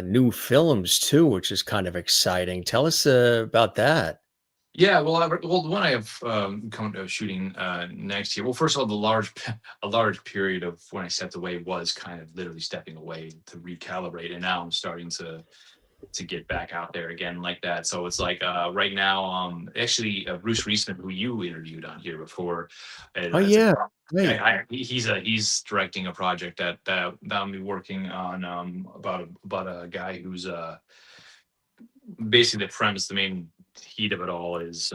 Speaker 1: new films too, which is kind of exciting. Tell us about that.
Speaker 2: Yeah, well, the one I have coming to shooting next year. Well, first of all, a large period of when I stepped away was kind of literally stepping away to recalibrate, and now I'm starting to get back out there again like that. So it's like right now, actually, Bruce Reisman, who you interviewed on here before,
Speaker 1: Oh
Speaker 2: as a
Speaker 1: yeah, right.
Speaker 2: he's directing a project that I'm be working on about a guy who's basically the premise, the main heat of it all is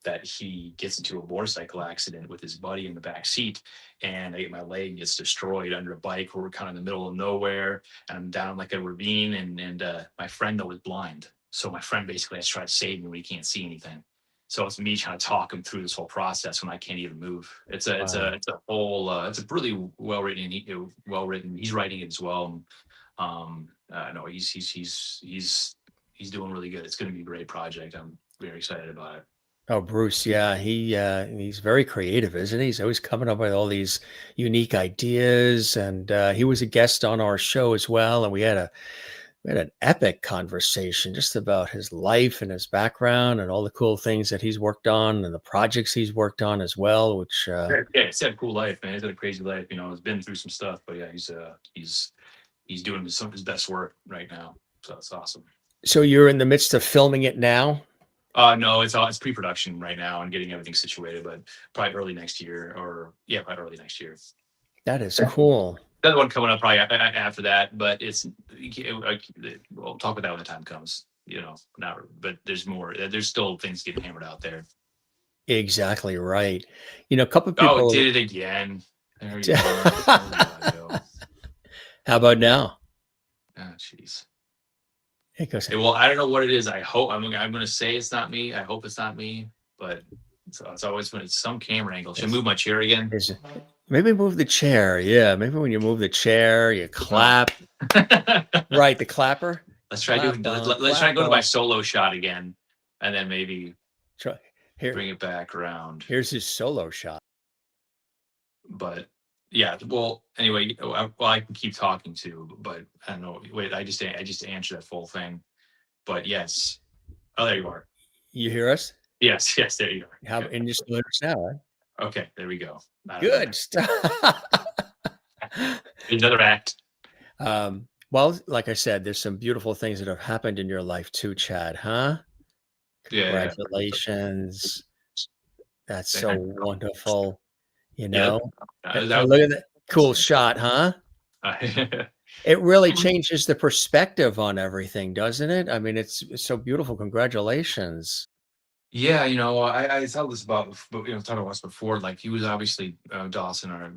Speaker 2: that he gets into a motorcycle accident with his buddy in the back seat, and my leg gets destroyed under a bike. Where we're kind of in the middle of nowhere, and I'm down like a ravine, and my friend though is blind, so my friend basically has to try to save me when he can't see anything. So it's me trying to talk him through this whole process when I can't even move.
Speaker 1: Wow.
Speaker 2: It's a whole it's a really well written. Well written. He's writing it as well. No, he's doing really good. It's going to be a great project. I'm very excited about it.
Speaker 1: Oh, Bruce, yeah, he's very creative, isn't he? He's always coming up with all these unique ideas, and he was a guest on our show as well, and we had an epic conversation just about his life and his background and all the cool things that he's worked on and the projects he's worked on as well. Which
Speaker 2: Yeah, he's had a cool life, man. He's had a crazy life. He's been through some stuff, but yeah, he's doing some of his best work right now. So that's awesome.
Speaker 1: so you're in the midst of filming it now.
Speaker 2: No, it's pre-production right now and getting everything situated, but probably early next year, or yeah, probably early next year.
Speaker 1: That is cool.
Speaker 2: Another one coming up probably after that, but we'll talk about that when the time comes. Not, but there's more. There's still things getting hammered out there.
Speaker 1: Exactly right. A couple of
Speaker 2: Oh, it
Speaker 1: people.
Speaker 2: did it again. There you go. Oh my God, Joe.
Speaker 1: How about now?
Speaker 2: Ah, jeez.
Speaker 1: It goes.
Speaker 2: Well, I don't know what it is. I'm going to say it's not me. I hope it's not me, but So it's always when it's some camera angle. Should I move my chair again?
Speaker 1: Is maybe move the chair. Yeah, maybe when you move the chair, you clap. Right, the clapper.
Speaker 2: Let's try
Speaker 1: Clap
Speaker 2: doing.
Speaker 1: on,
Speaker 2: Let's try to
Speaker 1: clap
Speaker 2: go to my
Speaker 1: off.
Speaker 2: solo shot again, and then maybe
Speaker 1: Try here.
Speaker 2: bring it back around.
Speaker 1: Here's his solo shot.
Speaker 2: But yeah, well, anyway, well, I can keep talking too, but I don't know. Wait, I just answered that full thing. But yes. Oh, there you are.
Speaker 1: You hear us?
Speaker 2: Yes, yes, there you are.
Speaker 1: How and you still hear us now, right?
Speaker 2: Okay, there we go.
Speaker 1: Good stuff.
Speaker 2: Another act.
Speaker 1: Well, like I said, there's some beautiful things that have happened in your life too, Chad, huh?
Speaker 2: Yeah.
Speaker 1: Congratulations. That's so
Speaker 2: Yeah.
Speaker 1: wonderful. You
Speaker 2: Yeah.
Speaker 1: know?
Speaker 2: That
Speaker 1: Look at that cool shot, huh? It really changes the perspective on everything, doesn't it? I mean, it's so beautiful. Congratulations.
Speaker 2: Yeah, I tell this about, talked about this before. Like he was obviously Dawson, our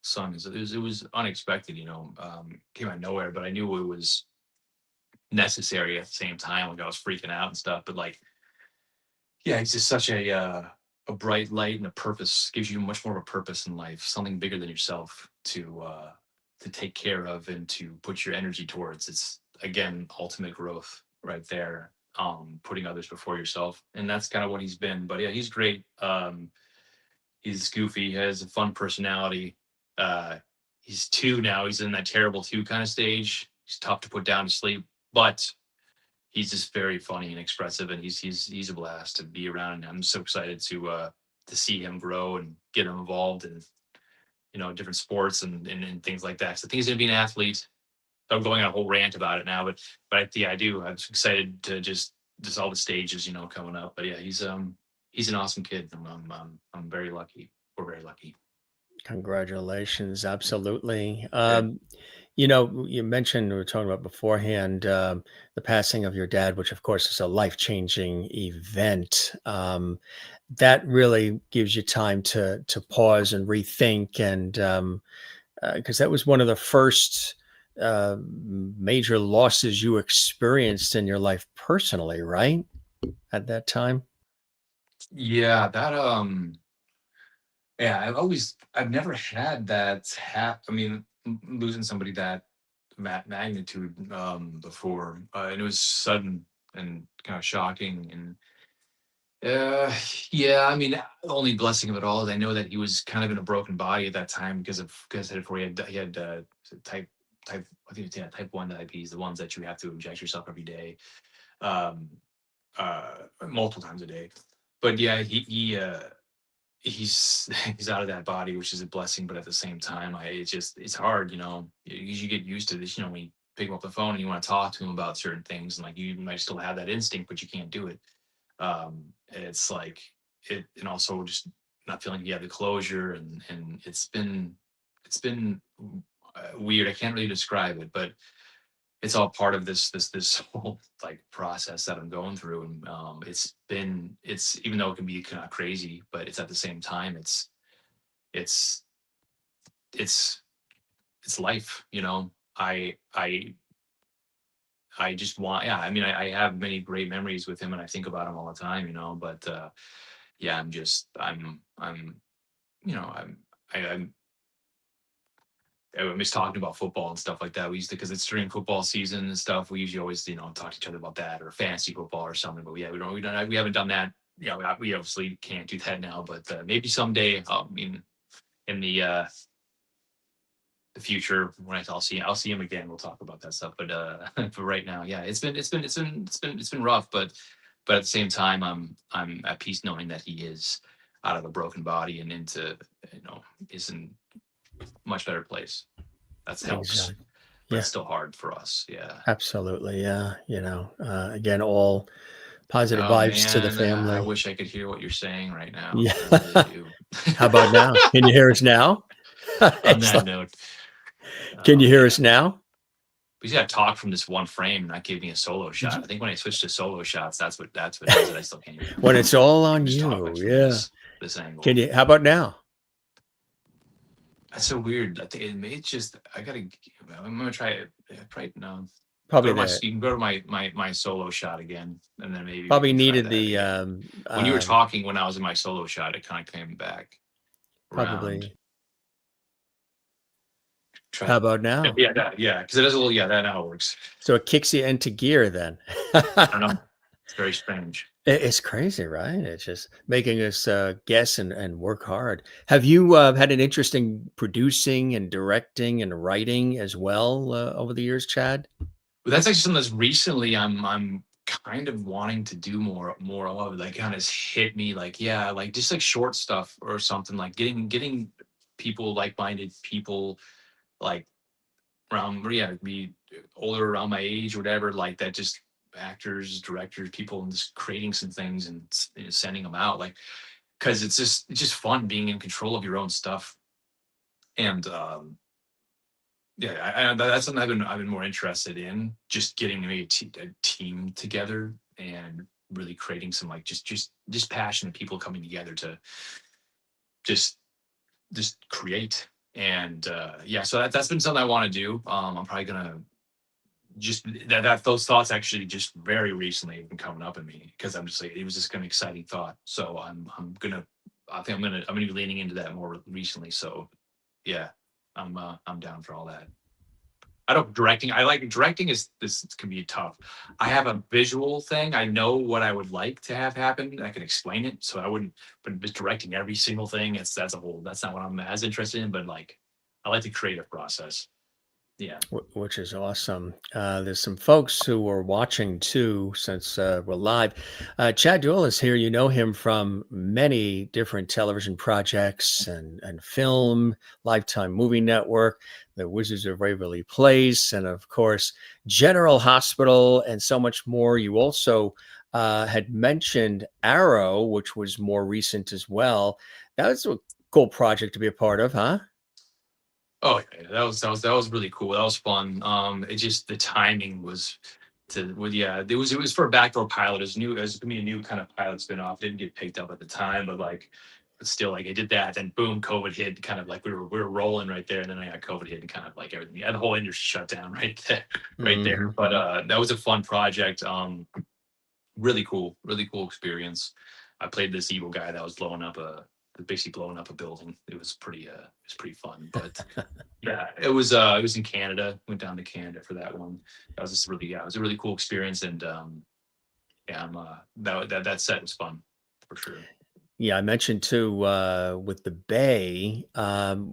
Speaker 2: son. It was unexpected, came out of nowhere, but I knew it was necessary at the same time. Like I was freaking out and stuff, but like, yeah, he's just such a bright light and a purpose. Gives you much more of a purpose in life, something bigger than yourself to take care of and to put your energy towards. It's again ultimate growth right there. Putting others before yourself, and that's kind of what he's been. But yeah, he's great. He's goofy, he has a fun personality. He's 2 now. He's in that terrible 2 kind of stage. He's tough to put down to sleep, but he's just very funny and expressive, and he's a blast to be around. And I'm so excited to see him grow and get him involved in different sports and things like that. So I think he's going to be an athlete. I'm going on a whole rant about it now, but yeah, I do. I'm excited to just all the stages, coming up. But yeah, he's an awesome kid. I'm very lucky. We're very lucky.
Speaker 1: Congratulations. Absolutely.
Speaker 2: Yeah.
Speaker 1: You mentioned we were talking about beforehand the passing of your dad, which of course is a life-changing event. That really gives you time to pause and rethink, and because that was one of the first major losses you experienced in your life personally, right? At that time.
Speaker 2: Yeah, yeah, I've never had that I mean, losing somebody that magnitude before, and it was sudden and kind of shocking. And yeah, I mean, the only blessing of it all is I know that he was kind of in a broken body at that time because before he had type I think it's type 1 diabetes, the ones that you have to inject yourself every day, um, multiple times a day. But yeah, he's he's out of that body, which is a blessing. But at the same time, it's hard, you get used to this, when you pick him up the phone and you want to talk to him about certain things, and like you might still have that instinct, but you can't do it. It's like and also just not feeling you have the closure, and it's been weird. I can't really describe it, but it's all part of this whole like process that I'm going through. And it's even though it can be kind of crazy, but it's at the same time it's it's it's life. I just want, yeah, I mean, I have many great memories with him and I think about him all the time, but yeah, I'm you know I'm I'm I miss talking about football and stuff like that. We used to, because it's during football season and stuff. We usually always, talk to each other about that or fantasy football or something. But yeah, we haven't done that. Yeah, we obviously can't do that now. But maybe someday. I mean, in the future, when I'll see him again. We'll talk about that stuff. But for right now, yeah, it's been rough. But at the same time, I'm at peace knowing that he is out of a broken body and into, is in a much better place. That helps,
Speaker 1: Exactly.
Speaker 2: but
Speaker 1: Yeah.
Speaker 2: it's still hard for us. Yeah.
Speaker 1: Absolutely. Yeah. Again, all positive
Speaker 2: Oh
Speaker 1: vibes to the
Speaker 2: man, I
Speaker 1: family.
Speaker 2: wish I could hear what you're saying right now.
Speaker 1: Yeah.
Speaker 2: I really do.
Speaker 1: How about now? Can you hear us now?
Speaker 2: On
Speaker 1: It's
Speaker 2: that
Speaker 1: like,
Speaker 2: note,
Speaker 1: can
Speaker 2: oh
Speaker 1: you hear us
Speaker 2: man,
Speaker 1: now?
Speaker 2: we just got to talk from this one frame, not give me a solo shot. I think when I switch to solo shots, that's what it is. That I still can't hear.
Speaker 1: When it's all on
Speaker 2: Just talk
Speaker 1: you.
Speaker 2: like from
Speaker 1: Yeah.
Speaker 2: this angle.
Speaker 1: Can you, how about now?
Speaker 2: That's so weird. I think it's just I gotta. I'm gonna try it. Probably no. Go
Speaker 1: Probably
Speaker 2: to my
Speaker 1: the
Speaker 2: you can go to my solo shot again, and then maybe we
Speaker 1: probably
Speaker 2: can try
Speaker 1: needed
Speaker 2: that
Speaker 1: the
Speaker 2: again. When you were talking when I was in my solo shot, it kind of came back around.
Speaker 1: probably.
Speaker 2: Try
Speaker 1: How about now?
Speaker 2: yeah, because it is a little that now works.
Speaker 1: So it kicks you into gear then.
Speaker 2: I don't know. It's very strange.
Speaker 1: It's crazy, right? It's just making us guess and work hard. Have you had an interest in producing and directing and writing as well over the years, Chad?
Speaker 2: But that's actually something that's recently I'm kind of wanting to do more of. Like kind of hit me like yeah, like just like short stuff or something like getting people like-minded people like around be older around my age or whatever like that just actors directors people and just creating some things and sending them out like because it's just fun being in control of your own stuff and yeah, that's something I've been more interested in, just getting maybe a team together and really creating some like just passionate people coming together to just just create. And yeah, so that's been something I want to do. I'm probably gonna just that those thoughts actually just very recently have been coming up in me because I'm just like it was just an exciting thought. So I'm gonna I think I'm gonna be leaning into that more recently. So yeah, I'm down for all that. I don't directing. I like directing is this can be tough. I have a visual thing. I know what I would like to have happen. I can explain it. So I wouldn't, but just directing every single thing, that's a whole that's not what I'm as interested in. But like I like the creative process. Yeah.
Speaker 1: Which is awesome. There's some folks who are watching too, since we're live. Chad Duell is here. You know him from many different television projects and film, Lifetime Movie Network, The Wizards of Waverly Place, and of course, General Hospital, and so much more. You also had mentioned Arrow, which was more recent as well. That was a cool project to be a part of, huh?
Speaker 2: Oh yeah, that was really cool. That was fun. It just the timing was to well, yeah, it was for a backdoor pilot. It was gonna be a new kind of pilot spinoff. Didn't get picked up at the time, but like but still like I did that, then boom, COVID hit kind of like we were rolling right there, and then I got COVID hit and kind of like everything. Yeah, the whole industry shut down right there, right there.
Speaker 1: Hmm.
Speaker 2: But that was a fun project. Really cool experience. I played this evil guy that was basically blowing up a building. It was pretty fun. But yeah, it was in Canada. Went down to Canada for that one. That was just really yeah, it was a really cool experience and yeah, that set was fun for sure.
Speaker 1: Yeah, I mentioned too with the Bay,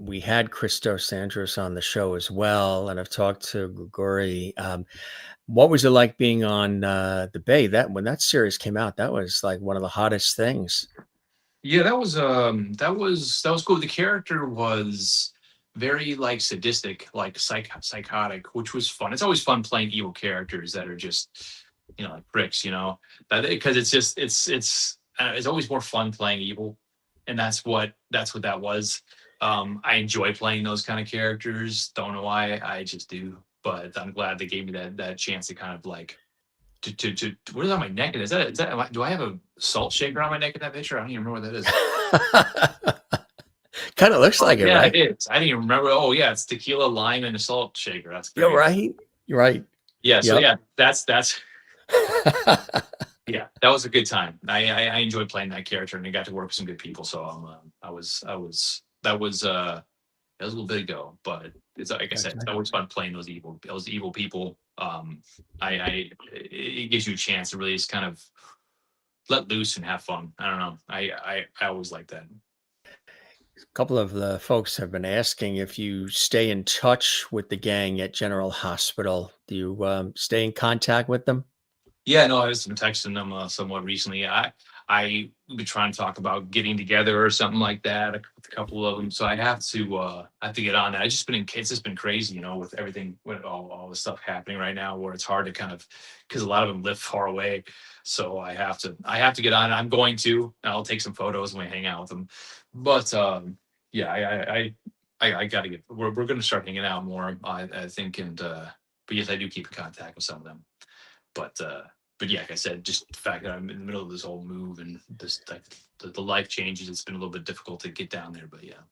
Speaker 1: we had Christos Andros on the show as well, and I've talked to Grigori. What was it like being on the Bay? That when that series came out, that was like one of the hottest things.
Speaker 2: Yeah, that was cool. The character was very like sadistic, like psychotic, which was fun. It's always fun playing evil characters that are just like pricks, that because it's always more fun playing evil, and that's what that was. I enjoy playing those kind of characters. Don't know why, I just do. But I'm glad they gave me that chance to kind of like what is on my neck? Is that do I have a salt shaker on my neck in that picture? I don't even remember what that is.
Speaker 1: Kind of looks
Speaker 2: Oh
Speaker 1: like it,
Speaker 2: yeah,
Speaker 1: right?
Speaker 2: it is. I didn't even remember. Oh yeah, it's tequila, lime, and a salt shaker. That's
Speaker 1: You're
Speaker 2: great.
Speaker 1: right. You're right.
Speaker 2: Yeah, so
Speaker 1: Yep.
Speaker 2: yeah, that's yeah, that was a good time. I enjoyed playing that character, and I got to work with some good people. So that was a little bit ago, but it's like I said, it's always fun playing those evil people. It gives you a chance to really just kind of let loose and have fun. I don't know. I always like that.
Speaker 1: A couple of the folks have been asking if you stay in touch with the gang at General Hospital. Do you stay in contact with them?
Speaker 2: Yeah, no, I was been texting them somewhat recently. I been trying to talk about getting together or something like that. A couple of them, so I have to get on that. I just been in It's just been crazy, with everything, with all the stuff happening right now, where it's hard to kind of because a lot of them live far away. So I have to get on. I'm going to. I'll take some photos when we hang out with them. But yeah, I got to get. We're going to start hanging out more. I think, and but yes, I do keep in contact with some of them. But yeah, like I said, just the fact that I'm in the middle of this whole move and this like the life changes, it's been a little bit difficult to get down there. But yeah.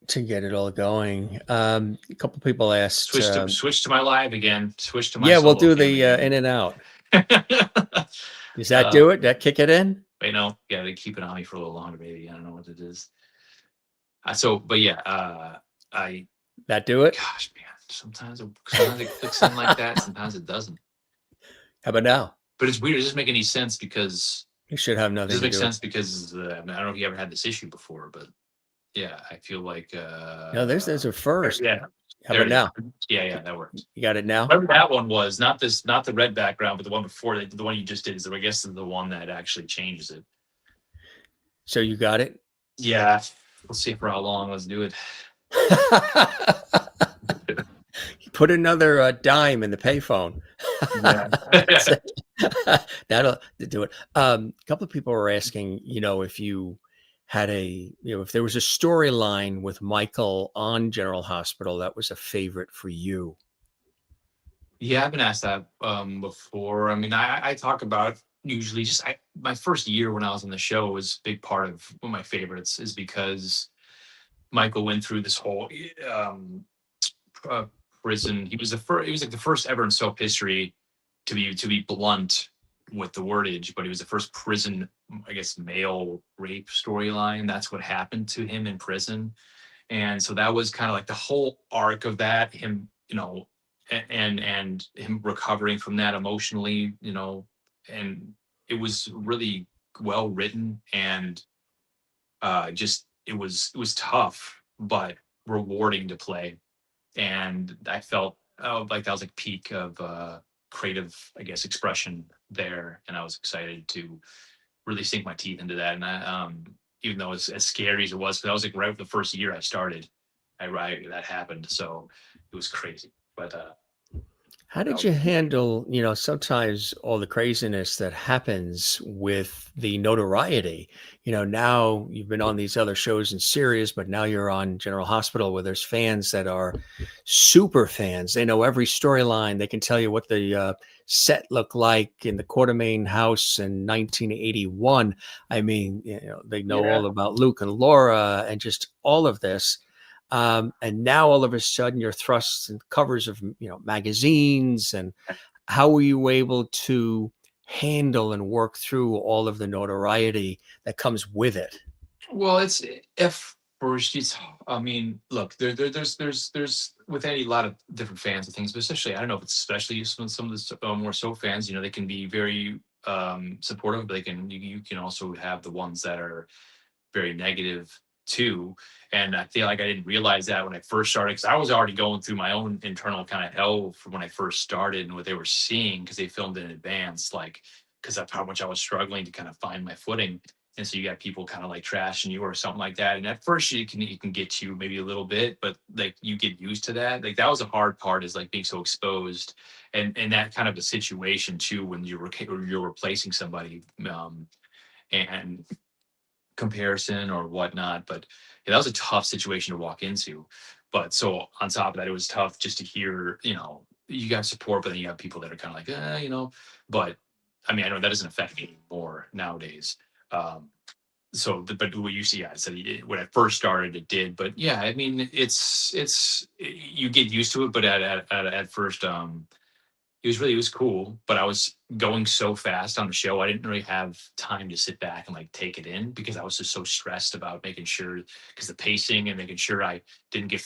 Speaker 1: to get it all going. A couple people asked,
Speaker 2: Switch to my live again. Switch to my
Speaker 1: yeah, we'll
Speaker 2: solo
Speaker 1: do
Speaker 2: cam
Speaker 1: the
Speaker 2: again.
Speaker 1: in and out. Does that
Speaker 2: uh,
Speaker 1: do it? That kick it in?
Speaker 2: wait, no, yeah, they keep it on me for a little longer, maybe. I don't know what it is. But yeah, I
Speaker 1: That do it?
Speaker 2: gosh, man, sometimes it clicks in like that, sometimes it doesn't.
Speaker 1: How about now?
Speaker 2: But it's weird. It doesn't make any sense because
Speaker 1: It should have
Speaker 2: it
Speaker 1: nothing
Speaker 2: doesn't
Speaker 1: to
Speaker 2: make
Speaker 1: do with.
Speaker 2: sense because I don't know if you ever had this issue before, but yeah, I feel like
Speaker 1: No, there's a first.
Speaker 2: yeah,
Speaker 1: How
Speaker 2: there
Speaker 1: about
Speaker 2: it is.
Speaker 1: now?
Speaker 2: Yeah, that works.
Speaker 1: You got it now?
Speaker 2: Whatever that one was, not the red background, but the one before the one you just did is I guess the one that actually changes it.
Speaker 1: So you got it?
Speaker 2: Yeah. Let's see for how long. Let's do it.
Speaker 1: Put another dime in the payphone.
Speaker 2: Yeah.
Speaker 1: That'll do it. A couple of people were asking, if you had if there was a storyline with Michael on General Hospital that was a favorite for you.
Speaker 2: Yeah, I've been asked that before. I mean, I talk about usually just my first year when I was on the show was a big part of one of my favorites is because Michael went through this whole uh, prison. He was the first. He was like the first ever in soap history to be blunt with the wordage, but he was the first prison, I guess, male rape storyline. That's what happened to him in prison, and so that was kind of like the whole arc of that. Him, and him recovering from that emotionally, and it was really well written and just it was tough but rewarding to play, and I felt like that was like peak of creative, I guess, expression there, and I was excited to really sink my teeth into that. And even though as scary as it was, 'cause that was like right the first year I started, that happened, so it was crazy. But
Speaker 1: How did you handle, sometimes all the craziness that happens with the notoriety? Now you've been on these other shows and series, but now you're on General Hospital where there's fans that are super fans. They know every storyline. They can tell you what the set looked like in the Quartermaine house in 1981. I mean, they know
Speaker 2: yeah.
Speaker 1: all about Luke and Laura and just all of this. And now all of a sudden you're thrust in covers of magazines. And how were you able to handle and work through all of the notoriety that comes with it?
Speaker 2: Well, it's if first it's I mean, look, there's with any lot of different fans and things, but especially I don't know if it's especially some of the more so fans, they can be very supportive, but you can also have the ones that are very negative too. And I feel like I didn't realize that when I first started because I was already going through my own internal kind of hell from when I first started and what they were seeing because they filmed in advance, like because of how much I was struggling to kind of find my footing. And so you got people kind of like trashing you or something like that. And at first you can get you maybe a little bit, but like you get used to that. Like that was a hard part is like being so exposed and that kind of a situation too when you're replacing somebody. And comparison or whatnot. But yeah, that was a tough situation to walk into. But so on top of that, it was tough just to hear, you got support, but then you have people that are kind of like, but I mean, I know that doesn't affect me anymore nowadays. Um, but what you see, I said when I first started, it did. But yeah, I mean, you get used to it. But at first, it was cool, but I was going so fast on the show. I didn't really have time to sit back and like take it in because I was just so stressed about making sure because the pacing and making sure I didn't get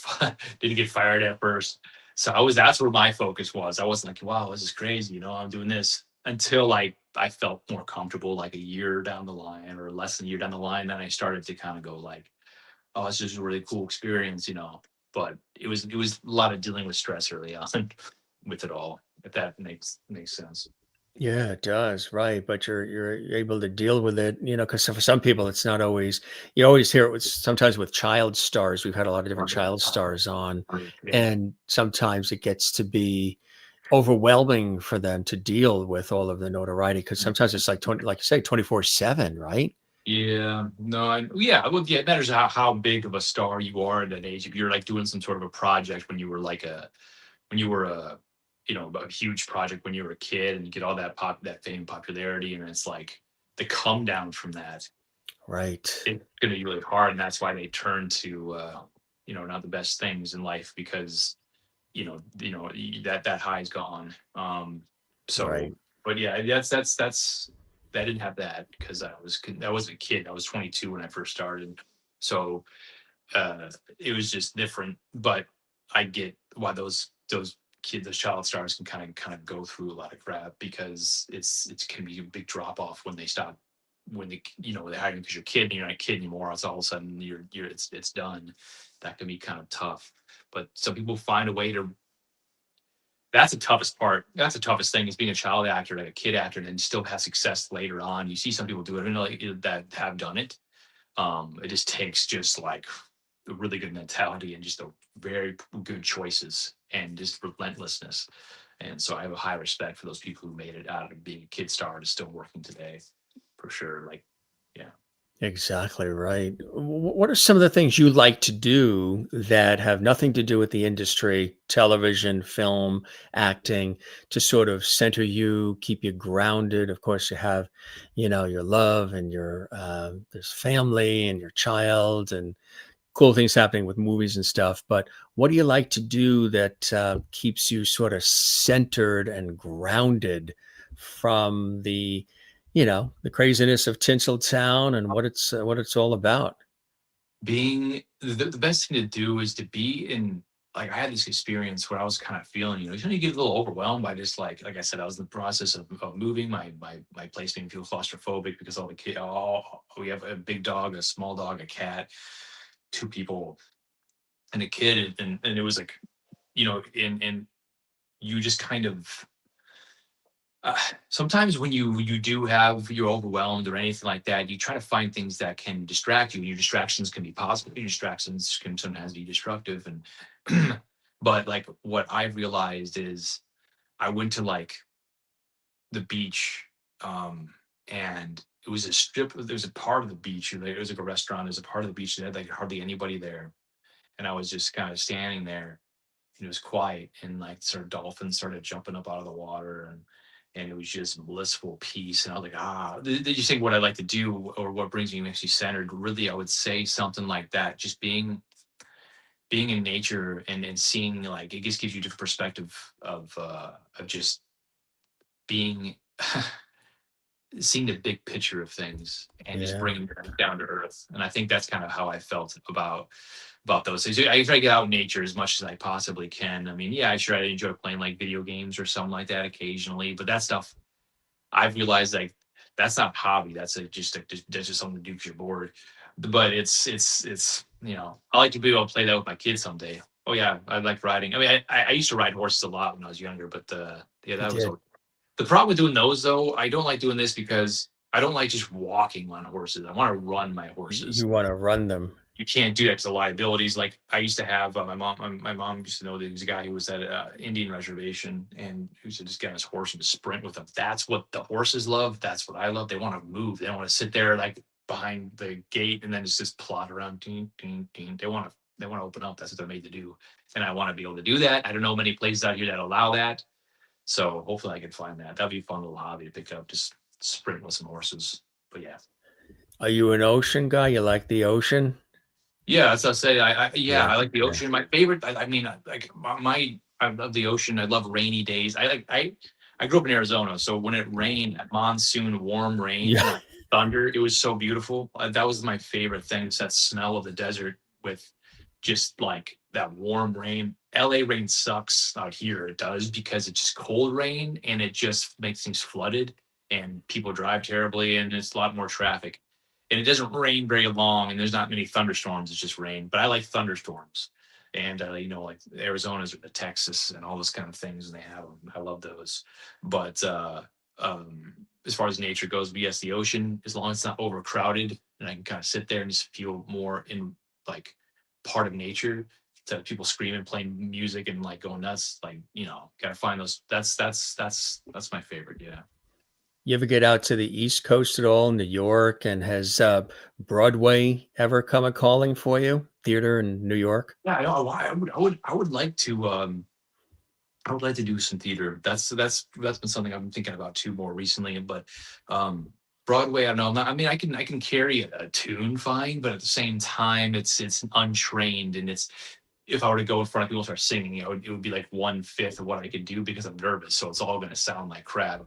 Speaker 2: didn't get fired at first. So that's where my focus was. I wasn't like, wow, this is crazy, I'm doing this until like I felt more comfortable like a year down the line or less than a year down the line. Then I started to kind of go like, oh, this is a really cool experience. But it was a lot of dealing with stress early on with it all, if that makes sense.
Speaker 1: Yeah, it does. Right. But you're able to deal with it, because for some people it's not always, you always hear it with sometimes with child stars. We've had a lot of different child stars on,
Speaker 2: Yeah.
Speaker 1: and sometimes it gets to be overwhelming for them to deal with all of the notoriety because sometimes it's like 20, like you say, 24/7, right?
Speaker 2: Yeah, no, yeah, well, yeah, it matters how big of a star you are at that age. If you're like doing some sort of a project when you were a huge project when you were a kid and you get all that fame, popularity, and it's like the come down from that,
Speaker 1: Right.
Speaker 2: it's gonna be really hard, and that's why they turn to not the best things in life because that high is gone. So,
Speaker 1: Right.
Speaker 2: but yeah, that didn't have that because I was a kid. I was 22 when I first started, so uh, it was just different. But I get why those kids, those child stars, can kind of go through a lot of crap because it can be a big drop off when they stop when they they're hiding because you're a kid and you're not a kid anymore. It's all of a sudden it's done. That can be kind of tough. But some people find a way to. That's the toughest part. That's the toughest thing is being a child actor, like a kid actor, and then still have success later on. You see some people do it, like that have done it. It just takes just like a really good mentality and just a very good choices and just relentlessness. And so I have a high respect for those people who made it out of being a kid star to still working today, for sure. Like, yeah.
Speaker 1: Exactly right. What are some of the things you like to do that have nothing to do with the industry, television, film, acting, to sort of center you, keep you grounded? Of course, you have, your love and your there's family and your child and cool things happening with movies and stuff. But what do you like to do that keeps you sort of centered and grounded from the craziness of Tinseltown and what it's all about?
Speaker 2: Being the best thing to do is to be in, like, I had this experience where I was kind of feeling, you get a little overwhelmed by just like I said, I was in the process of moving. My place made me feel claustrophobic because all the kids, we have a big dog, a small dog, a cat, two people, and a kid, and it was like, and you just kind of uh, sometimes when you do have you're overwhelmed or anything like that, you try to find things that can distract you. Your distractions can be positive. Your distractions can sometimes be destructive. And but like what I've realized is I went to like the beach, and it was a strip. There was a part of the beach. It was like a restaurant. There's a part of the beach that had like hardly anybody there, and I was just kind of standing there and it was quiet and like sort of dolphins started jumping up out of the water and it was just blissful peace. And I was like, did you think what I like to do or what brings me makes you centered? Really, I would say something like that. Just being in nature and seeing, like, it just gives you a different perspective of just being seeing the big picture of things and just
Speaker 1: Yeah.
Speaker 2: bringing it down to earth. And I think that's kind of how I felt about those things. I try to get out in nature as much as I possibly can. I mean, yeah, I enjoy playing like video games or something like that occasionally, but that stuff I've realized, like, that's not a hobby. That's just something to do because you're bored. But I like to be able to play that with my kids someday. Oh yeah, I like riding. I mean, I used to ride horses a lot when I was younger, but yeah,
Speaker 1: You
Speaker 2: that was
Speaker 1: did.
Speaker 2: the problem with doing those though. I don't like doing this because I don't like just walking on horses. I want to run my horses.
Speaker 1: You want to run them.
Speaker 2: You can't do that because of liabilities. Like I used to have my mom used to know that there was a guy who was at Indian reservation and who used to just get on his horse and sprint with him. That's what the horses love. That's what I love. They want to move. They don't want to sit there like behind the gate and then just plod around. Ding, ding, ding. They want to open up. That's what they're made to do. And I want to be able to do that. I don't know many places out here that allow that. So hopefully I can find that. That'd be a fun little hobby to pick up, just sprint with some horses. But yeah.
Speaker 1: Are you an ocean guy? You like the ocean?
Speaker 2: Yeah, as I say, yeah,
Speaker 1: Yeah.
Speaker 2: I like the
Speaker 1: Yeah.
Speaker 2: ocean. My favorite, I mean, like I love the ocean. I love rainy days. I grew up in Arizona, so when it rained, that monsoon warm rain and
Speaker 1: Yeah.
Speaker 2: like thunder, it was so beautiful. That was my favorite thing. It's that smell of the desert with just like that warm rain. LA rain sucks out here. It does because it's just cold rain and it just makes things flooded and people drive terribly and it's a lot more traffic and it doesn't rain very long and there's not many thunderstorms. It's just rain. But I like thunderstorms, and like Arizona's or the Texas and all those kind of things, and they have them. I love those. But as far as nature goes, yes, the ocean, as long as it's not overcrowded, and I can kind of sit there and just feel more in like part of nature. To people screaming, playing music, and like going nuts, like gotta find those. That's my favorite. Yeah.
Speaker 1: You ever get out to the East Coast at all, New York, and has Broadway ever come a calling for you? Theater in New York?
Speaker 2: Yeah, I know. I would like to. I would like to do some theater. That's been something I've been thinking about too more recently. But Broadway, I don't know. I mean, I can carry a tune fine, but at the same time, it's untrained, and it's if I were to go in front of people and start singing, it would be like 1/5 of what I could do because I'm nervous. So it's all going to sound like crap.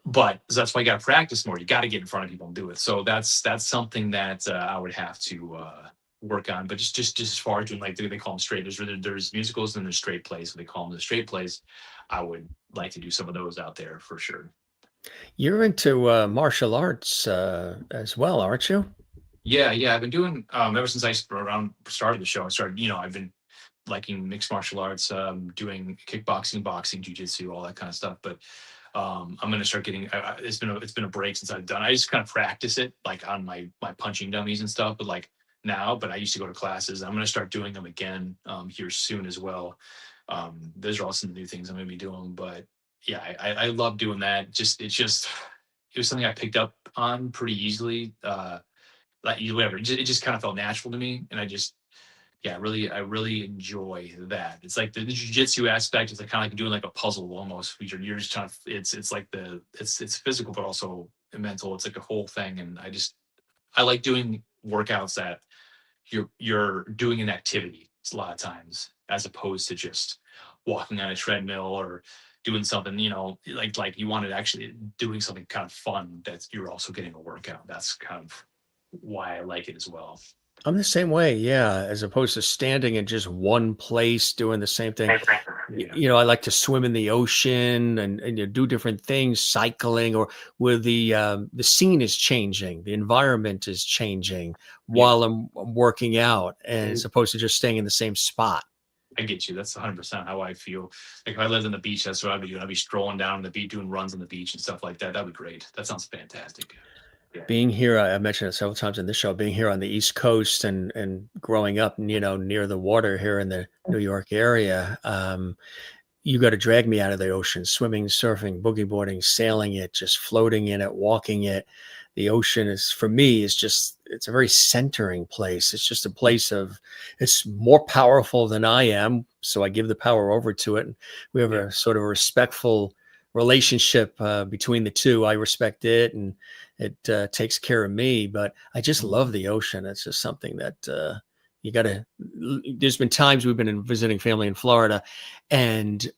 Speaker 2: But so that's why you got to practice more. You got to get in front of people and do it. So that's something that I would have to work on. But just as far as doing like they call them straight. There's musicals and there's straight plays. So they call them the straight plays. I would like to do some of those out there for sure.
Speaker 1: You're into martial arts as well, aren't you?
Speaker 2: Yeah. I've been doing ever since I started the show. I've been liking mixed martial arts, doing kickboxing, boxing, jujitsu, all that kind of stuff. But I'm gonna start getting. It's been a break since I've done. I just kind of practice it like on my punching dummies and stuff. But like now, but I used to go to classes. I'm gonna start doing them again here soon as well. Those are all some new things I'm gonna be doing. But yeah, I love doing that. It was something I picked up on pretty easily. Like whatever, it just kind of felt natural to me, and I really enjoy that. It's like the jujitsu aspect is like kind of like doing like a puzzle almost. You're just trying to. It's like it's physical but also mental. It's like a whole thing, and I like doing workouts that you're doing an activity. It's a lot of times as opposed to just walking on a treadmill or doing something. Like you wanted actually doing something kind of fun that you're also getting a workout. That's kind of why I like it as well.
Speaker 1: I'm the same way, yeah, as opposed to standing in just one place doing the same thing.
Speaker 2: Yeah.
Speaker 1: I like to swim in the ocean and do different things, cycling, or where the scene is changing, the environment is changing
Speaker 2: Yeah.
Speaker 1: while I'm working out, and as opposed to just staying in the same spot.
Speaker 2: I get you. That's 100% how I feel. Like if I lived on the beach, that's what I'd be doing. I'd be strolling down the beach, doing runs on the beach and stuff like that. That'd be great. That sounds fantastic. Yeah.
Speaker 1: Being here, I mentioned it several times in this show, being here on the East Coast and growing up, near the water here in the New York area, you got to drag me out of the ocean, swimming, surfing, boogie boarding, sailing it, just floating in it, walking it. The ocean for me, it's a very centering place. It's just a place it's more powerful than I am. So I give the power over to it. And we have a sort of a respectful relationship between the two. I respect it and it takes care of me, but I just love the ocean. It's just something that, there's been times we've been visiting family in Florida and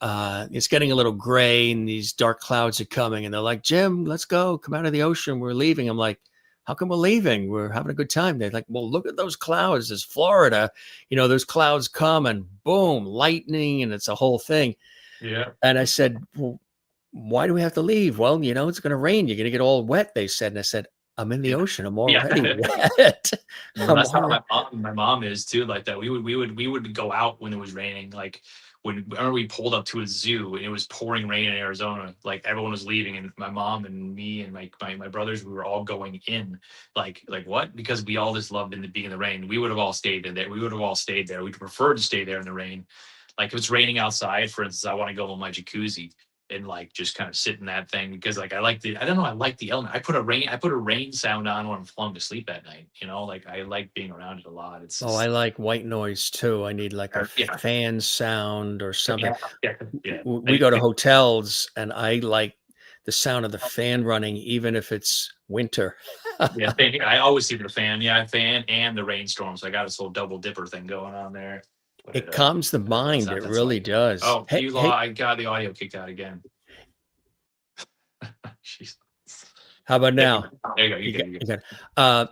Speaker 1: it's getting a little gray and these dark clouds are coming and they're like, Jim, let's go, come out of the ocean. We're leaving. I'm like, how come we're leaving? We're having a good time. They're like, well, look at those clouds. It's Florida. Those clouds come and boom, lightning. And it's a whole thing.
Speaker 2: Yeah.
Speaker 1: And I said, well, why do we have to leave? Well, it's going to rain. You're going to get all wet, they said. And I said, I'm in the ocean. I'm already wet.
Speaker 2: That's how my mom is too. Like that, we would go out when it was raining. Like whenever we pulled up to a zoo and it was pouring rain in Arizona, like everyone was leaving, and my mom and me and my brothers, we were all going in. Like what? Because we all just loved being in the rain. We would have all stayed in there. We would have all stayed there. We'd prefer to stay there in the rain. Like if it's raining outside, for instance, I want to go in my jacuzzi and like just kind of sit in that thing because like I like the element. I put a rain sound on when I'm falling to sleep at night. Like I like being around it a lot. It's just,
Speaker 1: I like white noise too. I need like a fan sound or something.
Speaker 2: Yeah.
Speaker 1: We go to hotels and I like the sound of the fan running, even if it's winter.
Speaker 2: Yeah, I always see the fan. Yeah, fan and the rainstorm. So I got this whole double dipper thing going on there.
Speaker 1: It calms the mind. It really does.
Speaker 2: Oh, I got the audio kicked out again. Jeez.
Speaker 1: How about now?
Speaker 2: There you go.
Speaker 1: You got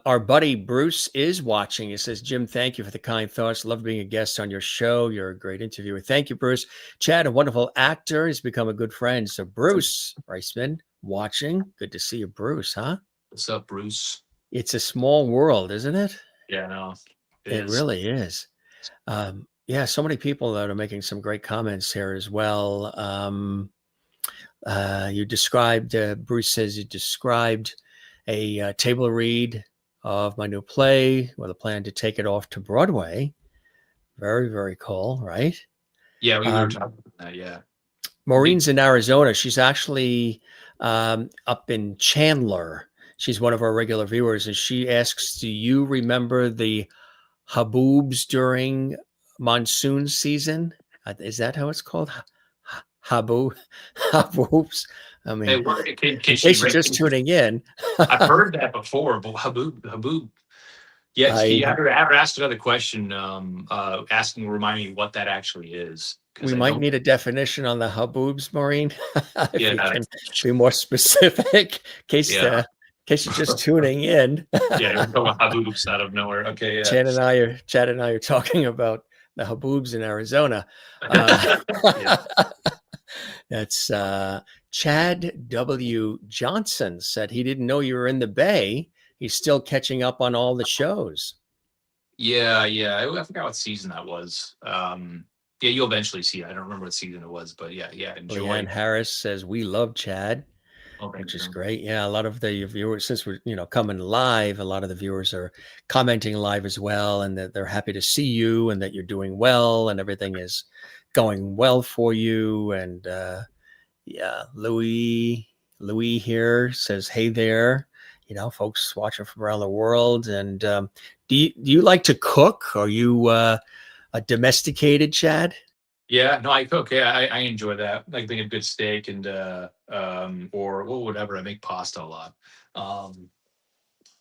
Speaker 1: our buddy Bruce is watching. He says, Jim, thank you for the kind thoughts. Love being a guest on your show. You're a great interviewer. Thank you, Bruce. Chad, a wonderful actor. He's become a good friend. So Bruce Reisman watching. Good to see you, Bruce, huh?
Speaker 2: What's up, Bruce?
Speaker 1: It's a small world, isn't it?
Speaker 2: Yeah, no.
Speaker 1: It really is. Yeah, so many people that are making some great comments here as well. Bruce says you described a table read of my new play with a plan to take it off to Broadway. Very, very cool, right?
Speaker 2: Yeah, we were talking about that, yeah.
Speaker 1: Maureen's in Arizona. She's actually up in Chandler. She's one of our regular viewers, and she asks, do you remember the haboobs during monsoon season? Is that how it's called? Haboobs. I
Speaker 2: Hey,
Speaker 1: mean,
Speaker 2: can
Speaker 1: in
Speaker 2: she
Speaker 1: case you're
Speaker 2: rate?
Speaker 1: just tuning in,
Speaker 2: I've heard that before, but Haboob. Yes, can
Speaker 1: I
Speaker 2: you have her ask another question? Asking, remind me what that actually is, because
Speaker 1: we
Speaker 2: I
Speaker 1: might
Speaker 2: don't.
Speaker 1: need a definition on the haboobs, Maureen, if you
Speaker 2: Yeah,
Speaker 1: can be more specific.
Speaker 2: yeah,
Speaker 1: In case you're just tuning in,
Speaker 2: yeah. We're talking about haboobs out of nowhere. Okay, yeah,
Speaker 1: Chad and I are talking about the haboobs in Arizona. Uh,
Speaker 2: yeah.
Speaker 1: that's Chad W. Johnson said he didn't know you were in the Bay. He's still catching up on all the shows.
Speaker 2: Yeah. I forgot what season that was. Yeah, you'll eventually see it. I don't remember what season it was, but yeah.
Speaker 1: Leanne
Speaker 2: Enjoy.
Speaker 1: Harris says we love Chad,
Speaker 2: Oh, thank
Speaker 1: which is
Speaker 2: you.
Speaker 1: great. Yeah, a lot of the viewers, since we're coming live, a lot of the viewers are commenting live as well, and that they're happy to see you and that you're doing well and everything is going well for you. And yeah, Louis here says, "Hey there." Folks watching from around the world. And do you like to cook? Are you a domesticated, Chad?
Speaker 2: Yeah, no, I cook. Yeah, I enjoy that. Like making a good steak and or whatever. I make pasta a lot. Um,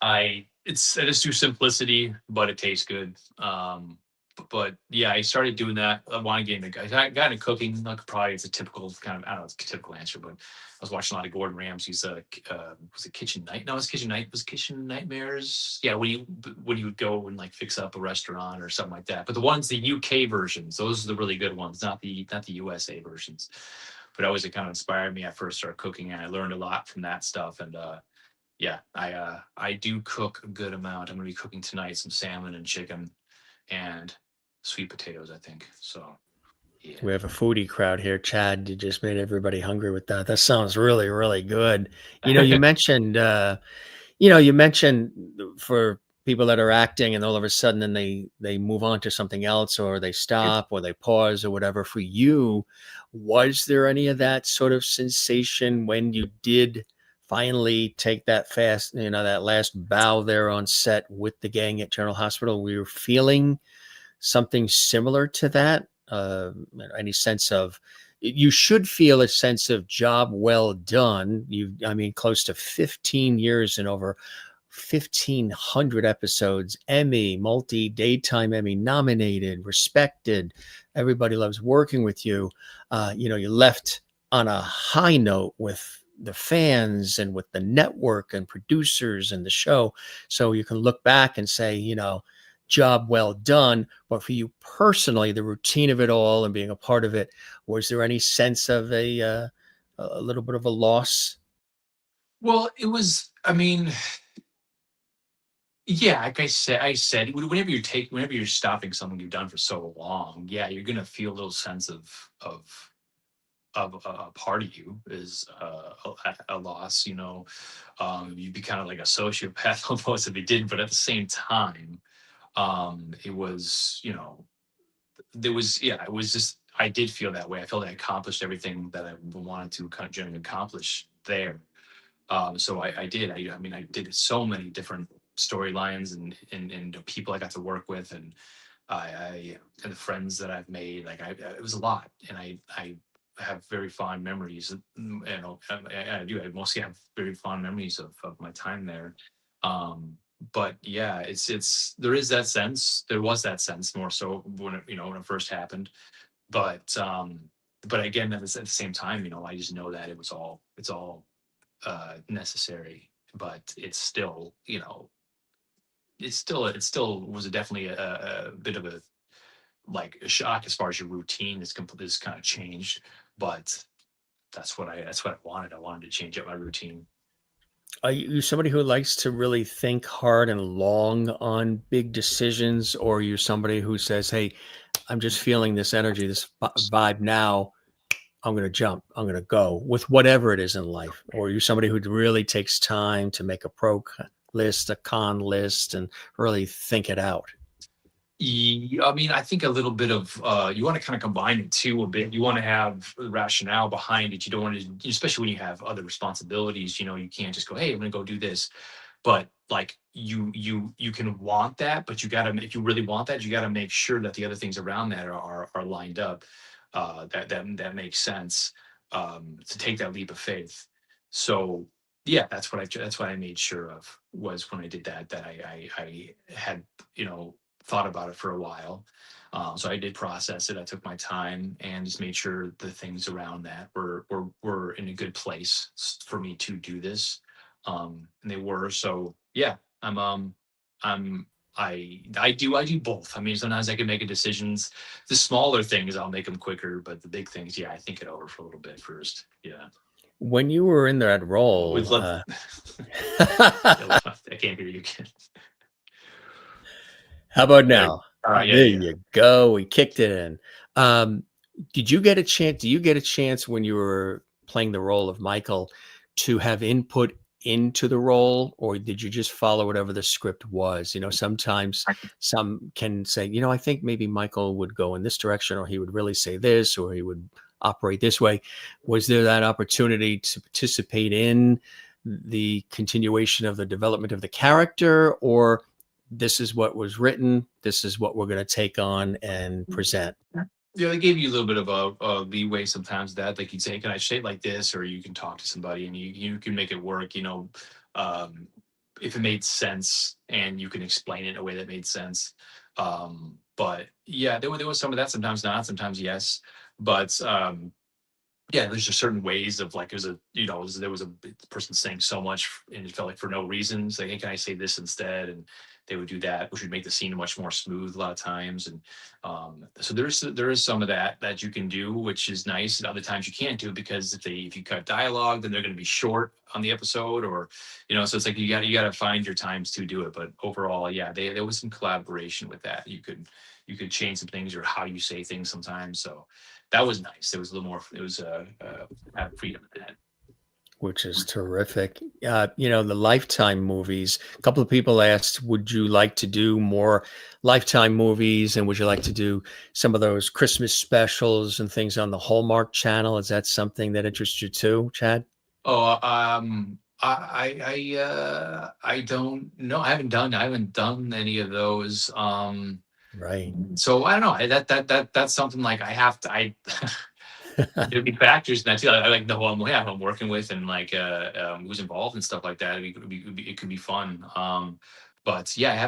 Speaker 2: I just do simplicity, but it tastes good. But yeah, I started doing that. I want to get into. I got into cooking. Like probably it's a typical kind of. I don't know. It's a typical answer, but I was watching a lot of Gordon Ramsay's. Was it Kitchen Night? No, it was Kitchen Night. Was Kitchen Nightmares? Yeah, when you would go and like fix up a restaurant or something like that. But the UK versions, those are the really good ones, not the USA versions. But always it kind of inspired me. I first started cooking, and I learned a lot from that stuff. And yeah, I do cook a good amount. I'm gonna be cooking tonight some salmon and chicken and sweet potatoes, I think. So yeah.
Speaker 1: We have a foodie crowd here. Chad, you just made everybody hungry with that. That sounds really, really good. You mentioned, you mentioned for people that are acting and all of a sudden then they move on to something else or they stop or they pause or whatever. For you, was there any of that sort of sensation when you did finally take that that last bow there on set with the gang at General Hospital? Were you feeling something similar to that? Any sense of you should feel a sense of job well done. Close to 15 years and over 1,500 episodes, Emmy, multi Daytime Emmy nominated, respected. Everybody loves working with you. You left on a high note with the fans and with the network and producers and the show. So you can look back and say, job well done. But for you personally, the routine of it all and being a part of it, was there any sense of a little bit of a loss?
Speaker 2: Well, it was. I mean, yeah, like I said, whenever you're stopping something you've done for so long, yeah, you're gonna feel a little sense of a part of you is a loss. You'd be kind of like a sociopath almost if you didn't. But at the same time, it was there was yeah it was just I did feel that way. I felt I accomplished everything that I wanted to kind of generally accomplish there. So I did. I did so many different storylines and the people I got to work with, and and the friends that I've made. It was a lot, and I have very fond memories. I do. I mostly have very fond memories of my time there. But yeah, it's there is that sense. There was that sense more so when it first happened. But but again, at the same time, I just know that it's all necessary, but it's still, it still was definitely a bit of a like a shock as far as your routine is kind of changed. But that's what I wanted. I wanted to change up my routine.
Speaker 1: Are you somebody who likes to really think hard and long on big decisions, or are you somebody who says, "Hey, I'm just feeling this energy, this vibe now. I'm going to jump. I'm going to go with whatever it is in life"? Or are you somebody who really takes time to make a list, a con list, and really think it out?
Speaker 2: I think a little bit of you want to kind of combine it too a bit. You want to have the rationale behind it. You don't want to, especially when you have other responsibilities. You can't just go, "Hey, I'm going to go do this." But like you can want that, but you gotta if you really want that, you gotta make sure that the other things around that are lined up. That makes sense to take that leap of faith. So yeah, that's what I made sure of, was when I did that, that I had, thought about it for a while. So I did process it. I took my time and just made sure the things around that were in a good place for me to do this. And they were. So yeah, I'm I'm I do both. I mean, sometimes I can make a decisions. The smaller things I'll make them quicker, but the big things, yeah, I think it over for a little bit first. Yeah.
Speaker 1: When you were in that
Speaker 2: We'd
Speaker 1: role,
Speaker 2: love. I can't hear you again.
Speaker 1: how about
Speaker 2: There.
Speaker 1: now?
Speaker 2: Yeah,
Speaker 1: There
Speaker 2: yeah.
Speaker 1: you go. We kicked it in. Um, did you get a chance? Do you get a chance when you were playing the role of Michael to have input into the role, or did you just follow whatever the script was? Sometimes some can say, I think maybe Michael would go in this direction, or he would really say this, or he would operate this way. Was there that opportunity to participate in the continuation of the development of the character, or this is what was written, this is what we're going to take on and present?
Speaker 2: Yeah, they gave you a little bit of a leeway sometimes. That, like, you'd say, "Can I say it like this?" Or you can talk to somebody and you can make it work. Um, if it made sense and you can explain it in a way that made sense. But yeah, there was some of that. Sometimes not. Sometimes yes. But yeah, there's just certain ways of, like, there was a person saying so much and it felt like for no reason. It's like, "Hey, can I say this instead?" And they would do that, which would make the scene much more smooth a lot of times. And so there is some of that you can do, which is nice. And other times you can't do it, because if you cut dialogue, then they're going to be short on the episode, or so it's like you got to find your times to do it. But overall, yeah, there was some collaboration with that. You could change some things, or how you say things sometimes. So that was nice. There was a little more. It was have freedom in that.
Speaker 1: Which is terrific. The Lifetime movies. A couple of people asked, would you like to do more Lifetime movies? And would you like to do some of those Christmas specials and things on the Hallmark Channel? Is that something that interests you too, Chad?
Speaker 2: Oh, I don't know. I haven't done any of those.
Speaker 1: Right.
Speaker 2: So I don't know. That's something, like, I have to. There'd be factors in that too. I like know who I'm working with, and, like, who's involved and stuff like that. It could be fun. But yeah, I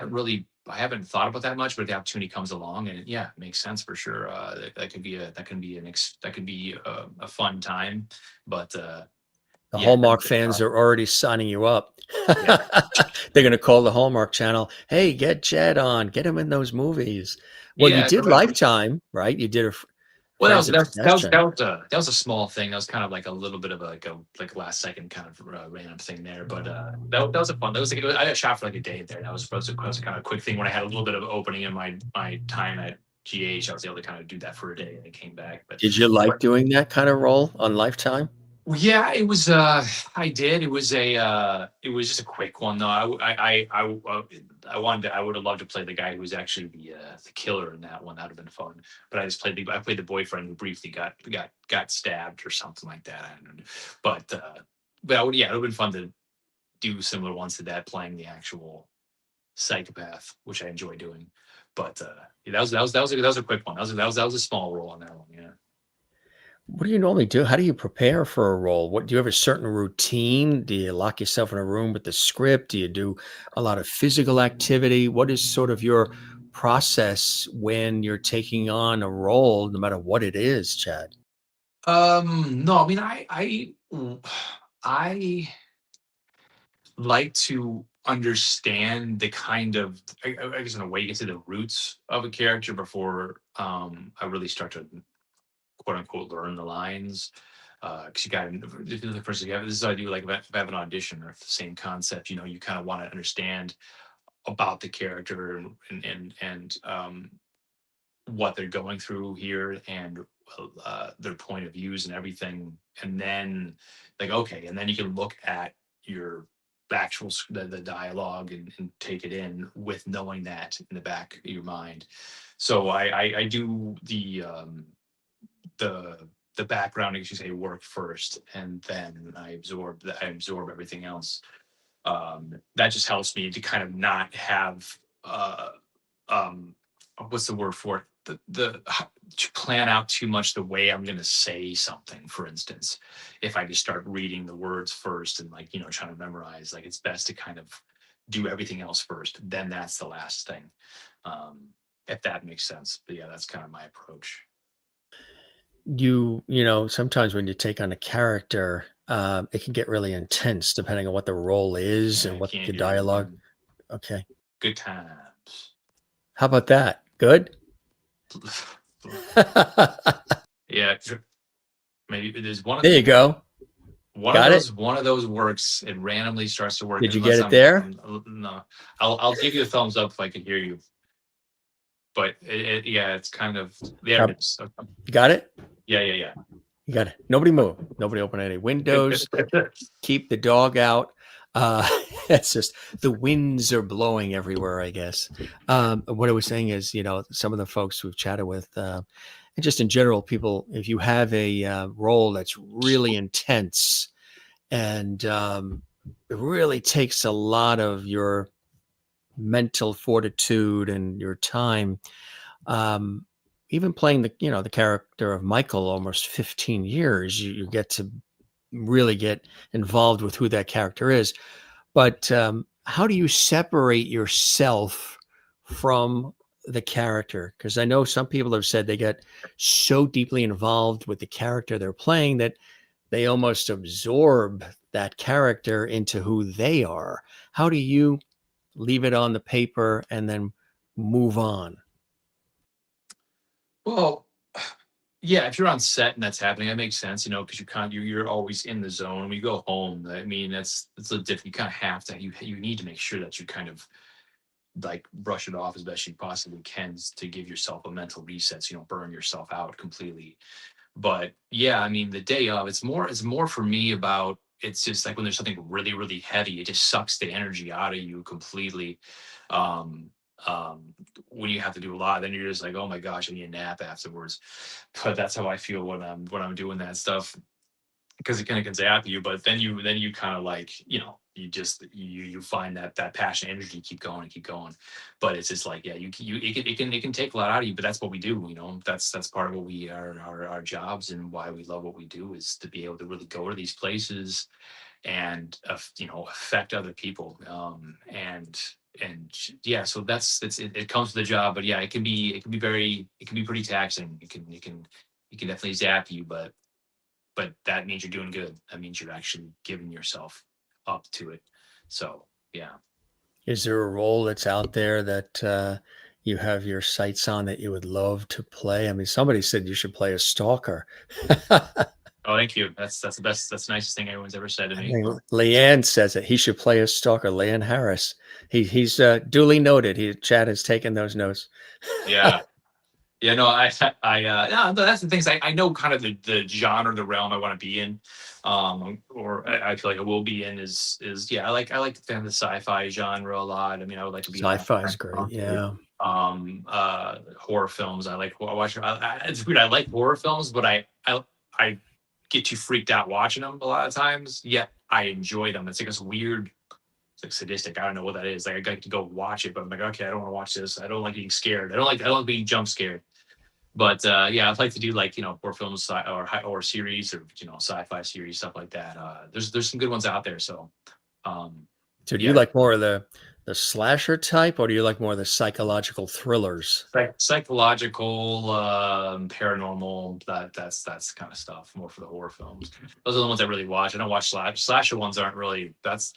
Speaker 2: haven't thought about that much. But if the opportunity comes along, and yeah, it makes sense for sure. That can be a fun time. But
Speaker 1: The
Speaker 2: yeah,
Speaker 1: Hallmark fans are already signing you up.
Speaker 2: yeah,
Speaker 1: They're going to call the Hallmark Channel. Hey, get Chad on. Get him in those movies. Well, you
Speaker 2: yeah.
Speaker 1: did Lifetime, right? You did a
Speaker 2: Well,
Speaker 1: Friends of Possession.
Speaker 2: that was a small thing. That was kind of like a little bit of a last second kind of random thing there. But that was a fun. That was like, I shot for like a day there. That was kind of a quick thing when I had a little bit of opening in my time at GH. I was able to kind of do that for a day and then came back. But
Speaker 1: Did you like doing that kind of role on Lifetime?
Speaker 2: well, yeah, it was. I did. It was just a quick one though. I would have loved to play the guy who was actually the killer in that one. That'd have been fun. But I played the boyfriend who briefly got stabbed or something like that. I don't know. But yeah, it would have been fun to do similar ones to that, playing the actual psychopath, which I enjoy doing. But yeah, that was a quick one. That was a small role on that one. Yeah.
Speaker 1: What do you normally do? How do you prepare for a role? What do you have a certain routine? Do you lock yourself in a room with the script? Do you do a lot of physical activity? What is sort of your process when you're taking on a role, no matter what it is, Chad?
Speaker 2: No, I mean, I like to understand the kind of, I guess, in a way, you get to the roots of a character before I really start to, quote unquote, learn the lines. Because you got the person you have, this is what I do, like, if I have an audition, or if the same concept, you kind of want to understand about the character, and what they're going through here, and their point of views and everything. And then, like, okay, and then you can look at your actual the dialogue, and take it in with knowing that in the back of your mind. So I do the the background, as you say, work first, and then I absorb everything else. That just helps me to kind of not have um what's the word for it, the plan out too much the way I'm going to say something. For instance, if I just start reading the words first and like, trying to memorize, like it's best to kind of do everything else first. Then that's the last thing. Um, if that makes sense. But yeah, that's kind of my approach.
Speaker 1: Sometimes when you take on a character, it can get really intense depending on what the role is and
Speaker 2: Yeah,
Speaker 1: what
Speaker 2: can't
Speaker 1: the
Speaker 2: do it.
Speaker 1: dialogue. Okay.
Speaker 2: Good times.
Speaker 1: How about that? Good?
Speaker 2: Yeah, maybe there's
Speaker 1: There you go.
Speaker 2: one of
Speaker 1: Got it?
Speaker 2: those works. It randomly starts to work
Speaker 1: Did you get
Speaker 2: unless
Speaker 1: it there?
Speaker 2: no. I'll give you a thumbs up if I can hear you. But yeah, it's kind of there. It is. Okay.
Speaker 1: Got it?
Speaker 2: Yeah.
Speaker 1: You got it. Nobody move. Nobody open any windows. Keep the dog out. It's just the winds are blowing everywhere, I guess. What I was saying is, some of the folks we've chatted with, and just in general, people, if you have a role that's really intense and it really takes a lot of your mental fortitude and your time, um, even playing the character of Michael almost 15 years, you get to really get involved with who that character is. But how do you separate yourself from the character? Because I know some people have said they get so deeply involved with the character they're playing that they almost absorb that character into who they are. How do you leave it on the paper and then move on?
Speaker 2: Well, yeah, if you're on set and that's happening, that makes sense, because you're always in the zone. When you go home, I mean, it's a different. You kind of have to. You need to make sure that you kind of like brush it off as best you possibly can to give yourself a mental reset. So you don't burn yourself out completely. But yeah, I mean, the day of, it's more for me about, it's just like when there's something really, really heavy, it just sucks the energy out of you completely. Um, when you have to do a lot, then you're just like, oh my gosh, I need a nap afterwards. But that's how I feel when I'm doing that stuff, because it kind of can zap you. But then you kind of like, you find that passion, energy, keep going and keep going. But it's just like, yeah, it can take a lot out of you. But that's what we do. That's part of what we are, our jobs, and why we love what we do, is to be able to really go to these places and affect other people. And yeah, so it comes with the job. But yeah, it can be pretty taxing. It can definitely zap you. But that means you're doing good. That means you're actually giving yourself up to it. So yeah.
Speaker 1: Is there a role that's out there that you have your sights on that you would love to play? I mean, somebody said you should play a stalker.
Speaker 2: Oh, thank you. That's the best. That's the nicest thing anyone's ever said to
Speaker 1: I
Speaker 2: me.
Speaker 1: mean, Leanne says that he should play a stalker. Leanne Harris. He's duly noted. Chad has taken those notes.
Speaker 2: Yeah. Yeah, no, no, that's the things I know kind of the genre, the realm I want to be in, or I feel like I will be in is yeah, I like the sci-fi genre a lot. I mean, I would like to be in that.
Speaker 1: Sci-fi is great. Yeah.
Speaker 2: Horror films. I watch. It's weird. I like horror films, but I get too freaked out watching them a lot of times. Yet I enjoy them. It's like this weird. It's like sadistic. I don't know what that is. Like I got to go watch it, but I'm like, okay, I don't want to watch this. I don't like being scared. I don't like being jump scared. But yeah, I'd like to do like horror films or series, or sci-fi series, stuff like that. There's some good ones out there. So
Speaker 1: So do you
Speaker 2: yeah,
Speaker 1: like more of the slasher type, or do you like more of the psychological thrillers?
Speaker 2: psychological, paranormal. That's the kind of stuff more for the horror films. Those are the ones I really watch. I don't watch slasher ones. Aren't really. That's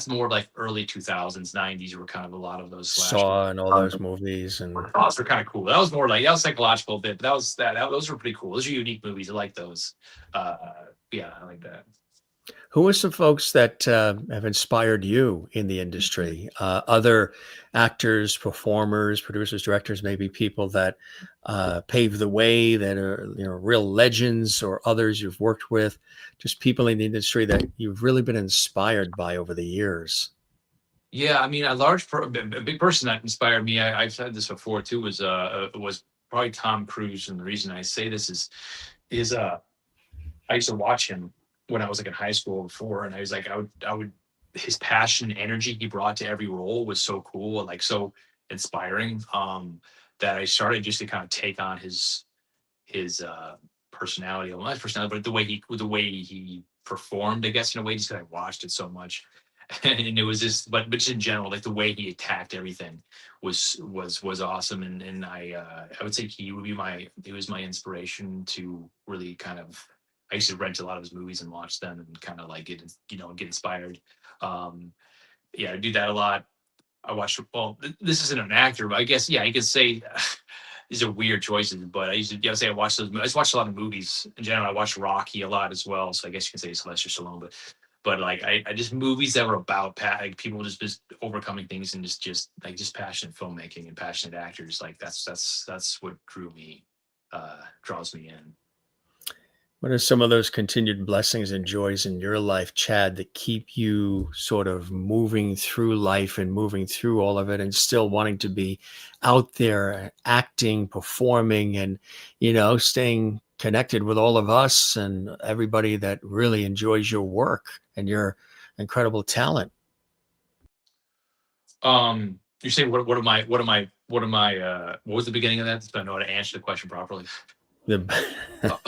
Speaker 2: more like early 2000s, 90s were kind of a lot of those slasher.
Speaker 1: Saw and all those movies, and
Speaker 2: Those were kind of cool. That was more like, that was psychological bit, but those were pretty cool. Those are unique movies. I like those. Uh, yeah, I like that.
Speaker 1: who are some folks that have inspired you in the industry? Other actors, performers, producers, directors, maybe people that paved the way, that are real legends, or others you've worked with, just people in the industry that you've really been inspired by over the years.
Speaker 2: Yeah, I mean, a big person that inspired me. I've said this before too. Was probably Tom Cruise, and the reason I say this is I used to watch him when I was like in high school before, and I was like, I would his passion and energy he brought to every role was so cool and like so inspiring. That I started just to kind of take on his personality, well, not his personality, but the way he performed, I guess, in a way, just 'cause I watched it so much. And it was just, but just in general, like the way he attacked everything was awesome. And I would say he was my inspiration to really kind of. I used to rent a lot of his movies and watch them and kind of like get inspired. Um, yeah, I do that a lot. I watched. Well, this isn't an actor, but I guess yeah, I could say these are weird choices. But I used to say I watched those. I just watched a lot of movies in general. I watched Rocky a lot as well, so I guess you can say Sylvester Stallone. But like I just movies that were about like people just overcoming things and just passionate filmmaking and passionate actors. Like that's what draws me in.
Speaker 1: What are some of those continued blessings and joys in your life, Chad, that keep you sort of moving through life and moving through all of it and still wanting to be out there acting, performing, and, staying connected with all of us and everybody that really enjoys your work and your incredible talent?
Speaker 2: You're saying what was the beginning of that? So I know how to answer the question properly.
Speaker 1: The,
Speaker 2: Oh.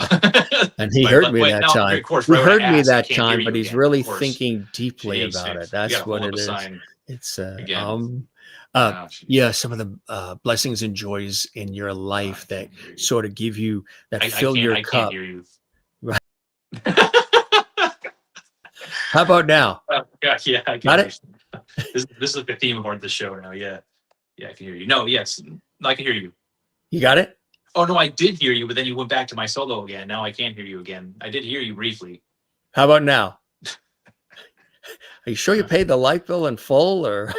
Speaker 1: and he heard me
Speaker 2: Wait,
Speaker 1: that
Speaker 2: now,
Speaker 1: time.
Speaker 2: of course,
Speaker 1: He
Speaker 2: right when I
Speaker 1: heard me
Speaker 2: asked, I
Speaker 1: that
Speaker 2: can't hear
Speaker 1: time, but
Speaker 2: you
Speaker 1: he's
Speaker 2: again. Of
Speaker 1: really
Speaker 2: course.
Speaker 1: thinking deeply
Speaker 2: Jeez,
Speaker 1: about
Speaker 2: man.
Speaker 1: it.
Speaker 2: We got
Speaker 1: That's
Speaker 2: to
Speaker 1: what
Speaker 2: hold up
Speaker 1: it
Speaker 2: a
Speaker 1: is.
Speaker 2: sign
Speaker 1: It's
Speaker 2: again. Oh,
Speaker 1: yeah,
Speaker 2: jeez.
Speaker 1: some of the blessings and joys in your
Speaker 2: I
Speaker 1: life that
Speaker 2: can't hear you.
Speaker 1: sort of give you that fill your
Speaker 2: I can't
Speaker 1: cup.
Speaker 2: hear you.
Speaker 1: Right. How about now?
Speaker 2: Oh, God, yeah, I can
Speaker 1: Got it?
Speaker 2: understand. This is like the theme of the show now. Yeah. Yeah, I can hear you. No, yes. I can hear you.
Speaker 1: You got it?
Speaker 2: Oh no, I did hear you, but then you went back to my solo again. Now I can't hear you again. I did hear you briefly.
Speaker 1: How about now? Are you sure you paid the light bill in full, or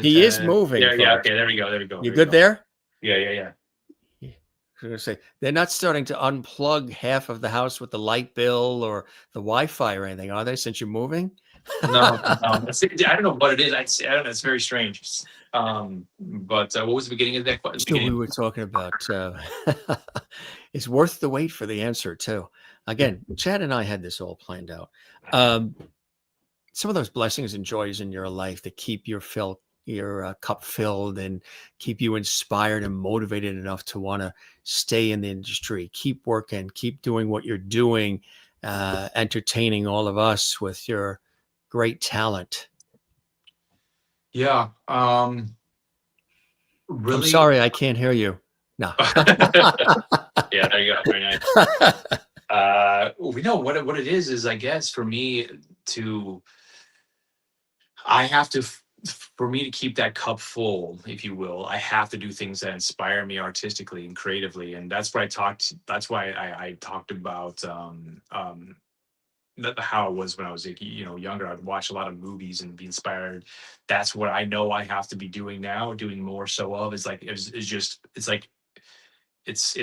Speaker 1: he is moving,
Speaker 2: yeah, yeah,
Speaker 1: folks?
Speaker 2: okay, there we go. There we go.
Speaker 1: You
Speaker 2: There we
Speaker 1: good
Speaker 2: go.
Speaker 1: there?
Speaker 2: Yeah, yeah, yeah.
Speaker 1: I was going to say they're not starting to unplug half of the house with the light bill or the Wi-Fi or anything, are they? Since you're moving?
Speaker 2: No, no. I don't know what it is. I don't know. It's very strange. But what was the beginning of that question?
Speaker 1: So we
Speaker 2: Beginning.
Speaker 1: were talking about it's worth the wait for the answer too. Again, Chad and I had this all planned out. Um, some of those blessings and joys in your life that keep your cup filled and keep you inspired and motivated enough to want to stay in the industry, keep working, keep doing what you're doing, entertaining all of us with your great talent.
Speaker 2: Yeah.
Speaker 1: I'm
Speaker 2: Really.
Speaker 1: sorry, I can't hear you. No.
Speaker 2: Yeah, there you go. Very nice. We know what it is I guess for me to I have to for me to keep that cup full, if you will, I have to do things that inspire me artistically and creatively. And that's why I talked about how it was when I was like, younger. I'd watch a lot of movies and be inspired. That's what I know I have to be doing now, doing more so of is like is just it's like it's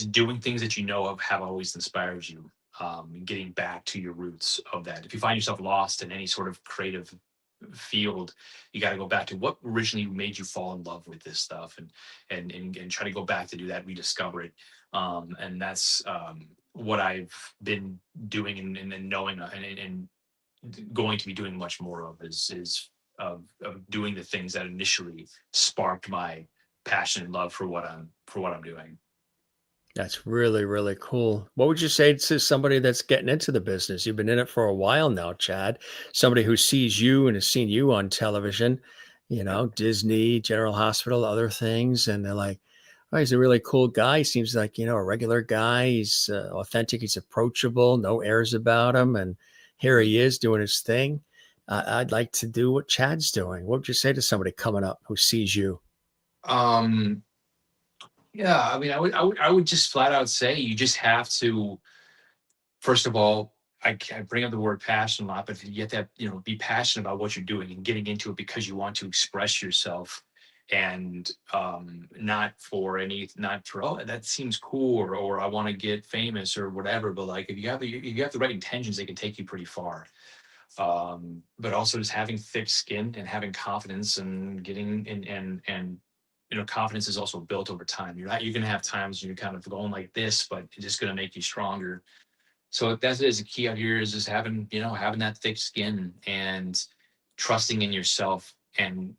Speaker 2: doing things that have always inspired you, and getting back to your roots of that. If you find yourself lost in any sort of creative field, you got to go back to what originally made you fall in love with this stuff, and try to go back to do that, rediscover it. And that's what I've been doing, and knowing, and going to be doing much more of is of doing the things that initially sparked my passion and love for what I'm doing.
Speaker 1: That's really, really cool. What would you say to somebody that's getting into the business? You've been in it for a while now, Chad. Somebody who sees you and has seen you on television, Disney, General Hospital, other things, and they're like, "Oh, he's a really cool guy. He seems like a regular guy. He's authentic. He's approachable. No airs about him." And here he is doing his thing. I'd like to do what Chad's doing. What would you say to somebody coming up who sees you?
Speaker 2: Um, yeah, I mean, I would just flat out say you just have to, first of all, I bring up the word passion a lot, but you have to be passionate about what you're doing and getting into it because you want to express yourself, and not for, oh, that seems cool, or I want to get famous or whatever. But like if you have the right intentions, they can take you pretty far. But also just having thick skin and having confidence and getting and confidence is also built over time. You're gonna have times when you're kind of going like this, but it's just gonna make you stronger. So that is a key out here, is just having that thick skin and trusting in yourself and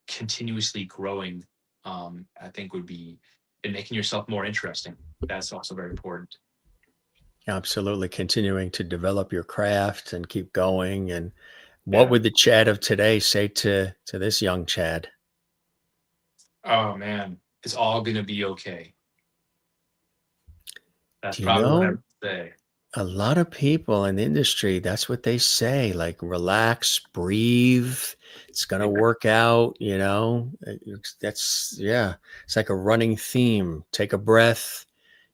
Speaker 2: continuously growing, I think would be in making yourself more interesting. That's also very important.
Speaker 1: Absolutely. Continuing to develop your craft and keep going. And what
Speaker 2: Yeah.
Speaker 1: would the Chad of today say to this young Chad?
Speaker 2: Oh man, it's all gonna be okay. That's
Speaker 1: Do you
Speaker 2: probably what I
Speaker 1: know?
Speaker 2: would say.
Speaker 1: A lot of people in the industry, that's what they say, like, relax, breathe. It's going to
Speaker 2: Yeah.
Speaker 1: work out, you know. That's, yeah, it's like a running theme. Take a breath,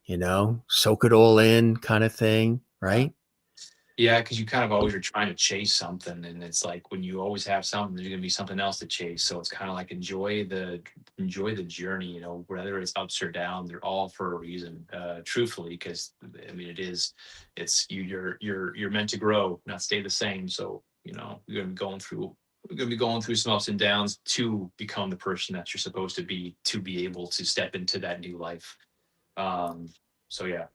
Speaker 1: you know, soak it all in, kind of thing,
Speaker 2: Yeah.
Speaker 1: right?
Speaker 2: Yeah, because you kind of always are trying to chase something, and it's like when you always have something, there's gonna be something else to chase. So it's kind of like enjoy the journey. You know, whether it's ups or downs, they're all for a reason. Truthfully, because I mean, it's you're meant to grow, not stay the same. So you know, you're gonna be going through some ups and downs to become the person that you're supposed to be able to step into that new life. Um, so yeah,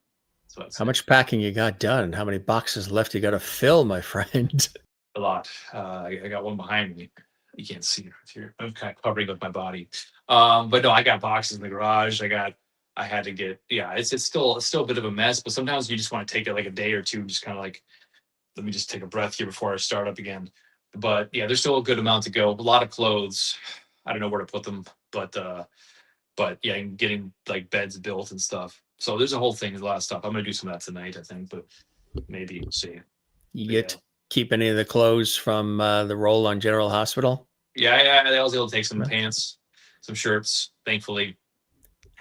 Speaker 2: so that's
Speaker 1: How
Speaker 2: it.
Speaker 1: much packing you got done? How many boxes left you got to fill, my friend?
Speaker 2: A lot. I got one behind me. You can't see it right here. I'm kind of covering with my body. But no, I got boxes in the garage. I had to get, yeah, it's still a bit of a mess, but sometimes you just want to take it like a day or two, just kind of like, let me just take a breath here before I start up again. But yeah, there's still a good amount to go. A lot of clothes. I don't know where to put them, but yeah, and getting like beds built and stuff. So there's a whole thing, there's a lot of stuff. I'm gonna do some of that tonight, I think, but maybe we'll see.
Speaker 1: You
Speaker 2: But
Speaker 1: get
Speaker 2: yeah.
Speaker 1: to keep any of the clothes from the roll on General Hospital?
Speaker 2: Yeah, I was able to take some
Speaker 1: No?
Speaker 2: pants, some shirts. Thankfully,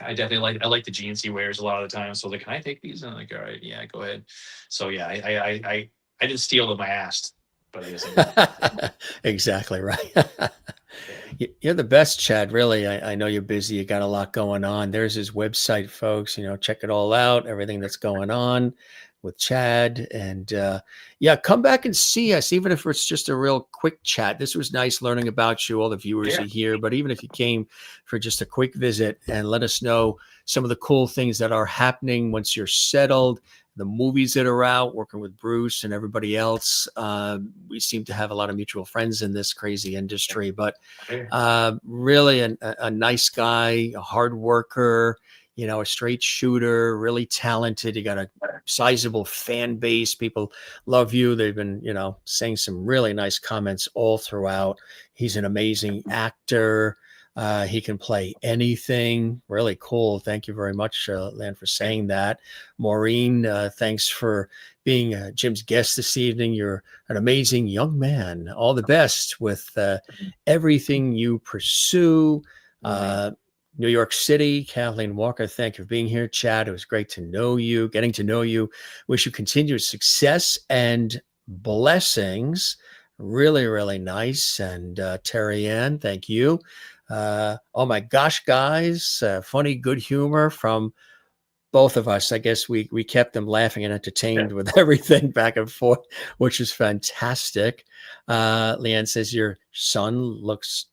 Speaker 2: I like the jeans he wears a lot of the time. So I was like, can I take these? And I'm like, all right, yeah, go ahead. So yeah, I didn't steal them. I asked, but I guess I did.
Speaker 1: Exactly right.
Speaker 2: Yeah.
Speaker 1: You're the best, Chad. Really, I know you're busy. You got a lot going on. There's his website, folks. You know, check it all out. Everything that's going on with Chad, and yeah, come back and see us, even if it's just a real quick chat. This was nice learning about you. All the viewers are
Speaker 2: Yeah.
Speaker 1: here, but even if you came for just a quick visit and let us know some of the cool things that are happening once you're settled, the movies that are out, working with Bruce and everybody else. We seem to have a lot of mutual friends in this crazy industry, but
Speaker 2: Yeah.
Speaker 1: really a nice guy, a hard worker, you know, a straight shooter, really talented. You got a sizable fan base. People love you. They've been, you know, saying some really nice comments all throughout. He's an amazing actor. He can play anything. Really cool. Thank you very much, Lan, for saying that. Maureen, thanks for being Jim's guest this evening. You're an amazing young man. All the best with everything you pursue. Uh, New York City, Kathleen Walker, thank you for being here. Chad, it was great to know you, getting to know you. Wish you continued success and blessings. Really, really nice. And Terry Ann, thank you. Oh my gosh, guys, funny, good humor from both of us. I guess we kept them laughing and entertained with everything back and forth, which is fantastic. Leanne says your son looks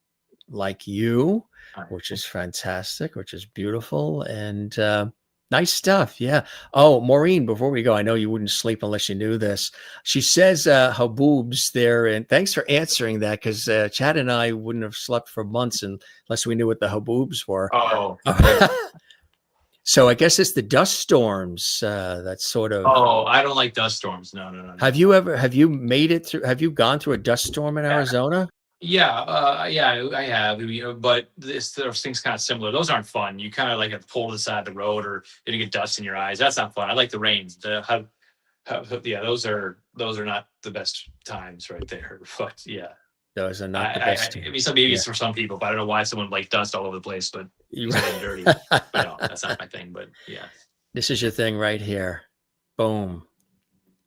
Speaker 1: like you, which is fantastic, which is beautiful and nice stuff. Yeah. Oh, Maureen, before we go, I know you wouldn't sleep unless you knew this. She says her boobs there, and thanks for answering that because Chad and I wouldn't have slept for months unless we knew what the haboobs were.
Speaker 2: Oh,
Speaker 1: So I guess it's the dust storms that sort of.
Speaker 2: oh, I don't like dust storms. No, no, no,
Speaker 1: Have
Speaker 2: no.
Speaker 1: you ever have you made it through? Have you gone through a dust storm in
Speaker 2: Yeah,
Speaker 1: Arizona?
Speaker 2: yeah, I have. You know, but there's things kind of similar. Those aren't fun. You kind of like have to pull to the side of the road, or you get dust in your eyes. That's not fun. I like the rains. Yeah, those are not the best times right there. But yeah,
Speaker 1: Those are not the best.
Speaker 2: I mean, maybe
Speaker 1: Yeah.
Speaker 2: it's for some people, but I don't know why someone like dust all over the place. But
Speaker 1: You-
Speaker 2: because I get dirty. But no, that's not my thing. But yeah.
Speaker 1: This is your thing right here. Boom.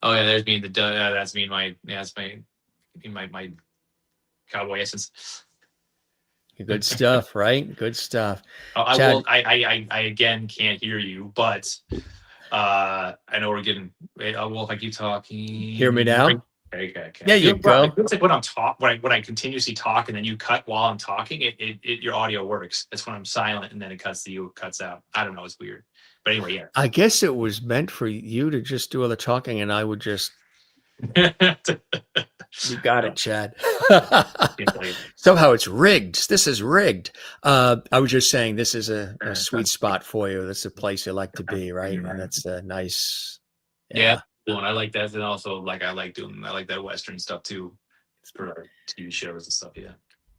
Speaker 2: Oh yeah, there's me. That's me. That's my cowboy essence.
Speaker 1: Good stuff, right? Good stuff.
Speaker 2: I
Speaker 1: Chad,
Speaker 2: will. I again can't hear you, but I know we're getting. Well, if I keep talking,
Speaker 1: hear me now?
Speaker 2: Okay.
Speaker 1: There you go.
Speaker 2: It's like when I'm when I continuously talk and then you cut while I'm talking, your audio works. That's when I'm silent and then it cuts out. I don't know. It's weird, but anyway, yeah.
Speaker 1: I guess it was meant for you to just do all the talking and I would just You got it, Chad.
Speaker 2: Definitely.
Speaker 1: Somehow it's rigged. This is rigged. I was just saying this is a sweet spot for you. That's a place you like to be, right? And that's a nice,
Speaker 2: Yeah,
Speaker 1: yeah.
Speaker 2: cool, and I like that, and also like I like that Western stuff too. It's for our TV shows and stuff. Yeah.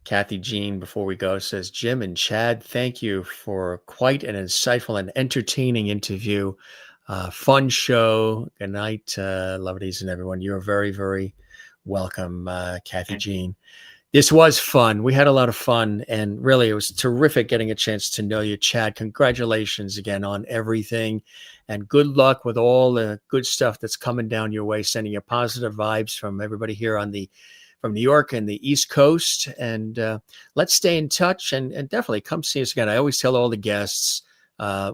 Speaker 1: Kathy Jean, before we go, says, Jim and Chad, thank you for quite an insightful and entertaining interview. Fun show. Good night, lovelies and everyone. You're very, very welcome, Kathy Jean. This was fun. We had a lot of fun, and really it was terrific getting a chance to know you, Chad. Congratulations again on everything, and good luck with all the good stuff that's coming down your way. Sending you positive vibes from everybody here from New York and the East Coast. And let's stay in touch, and definitely come see us again. I always tell all the guests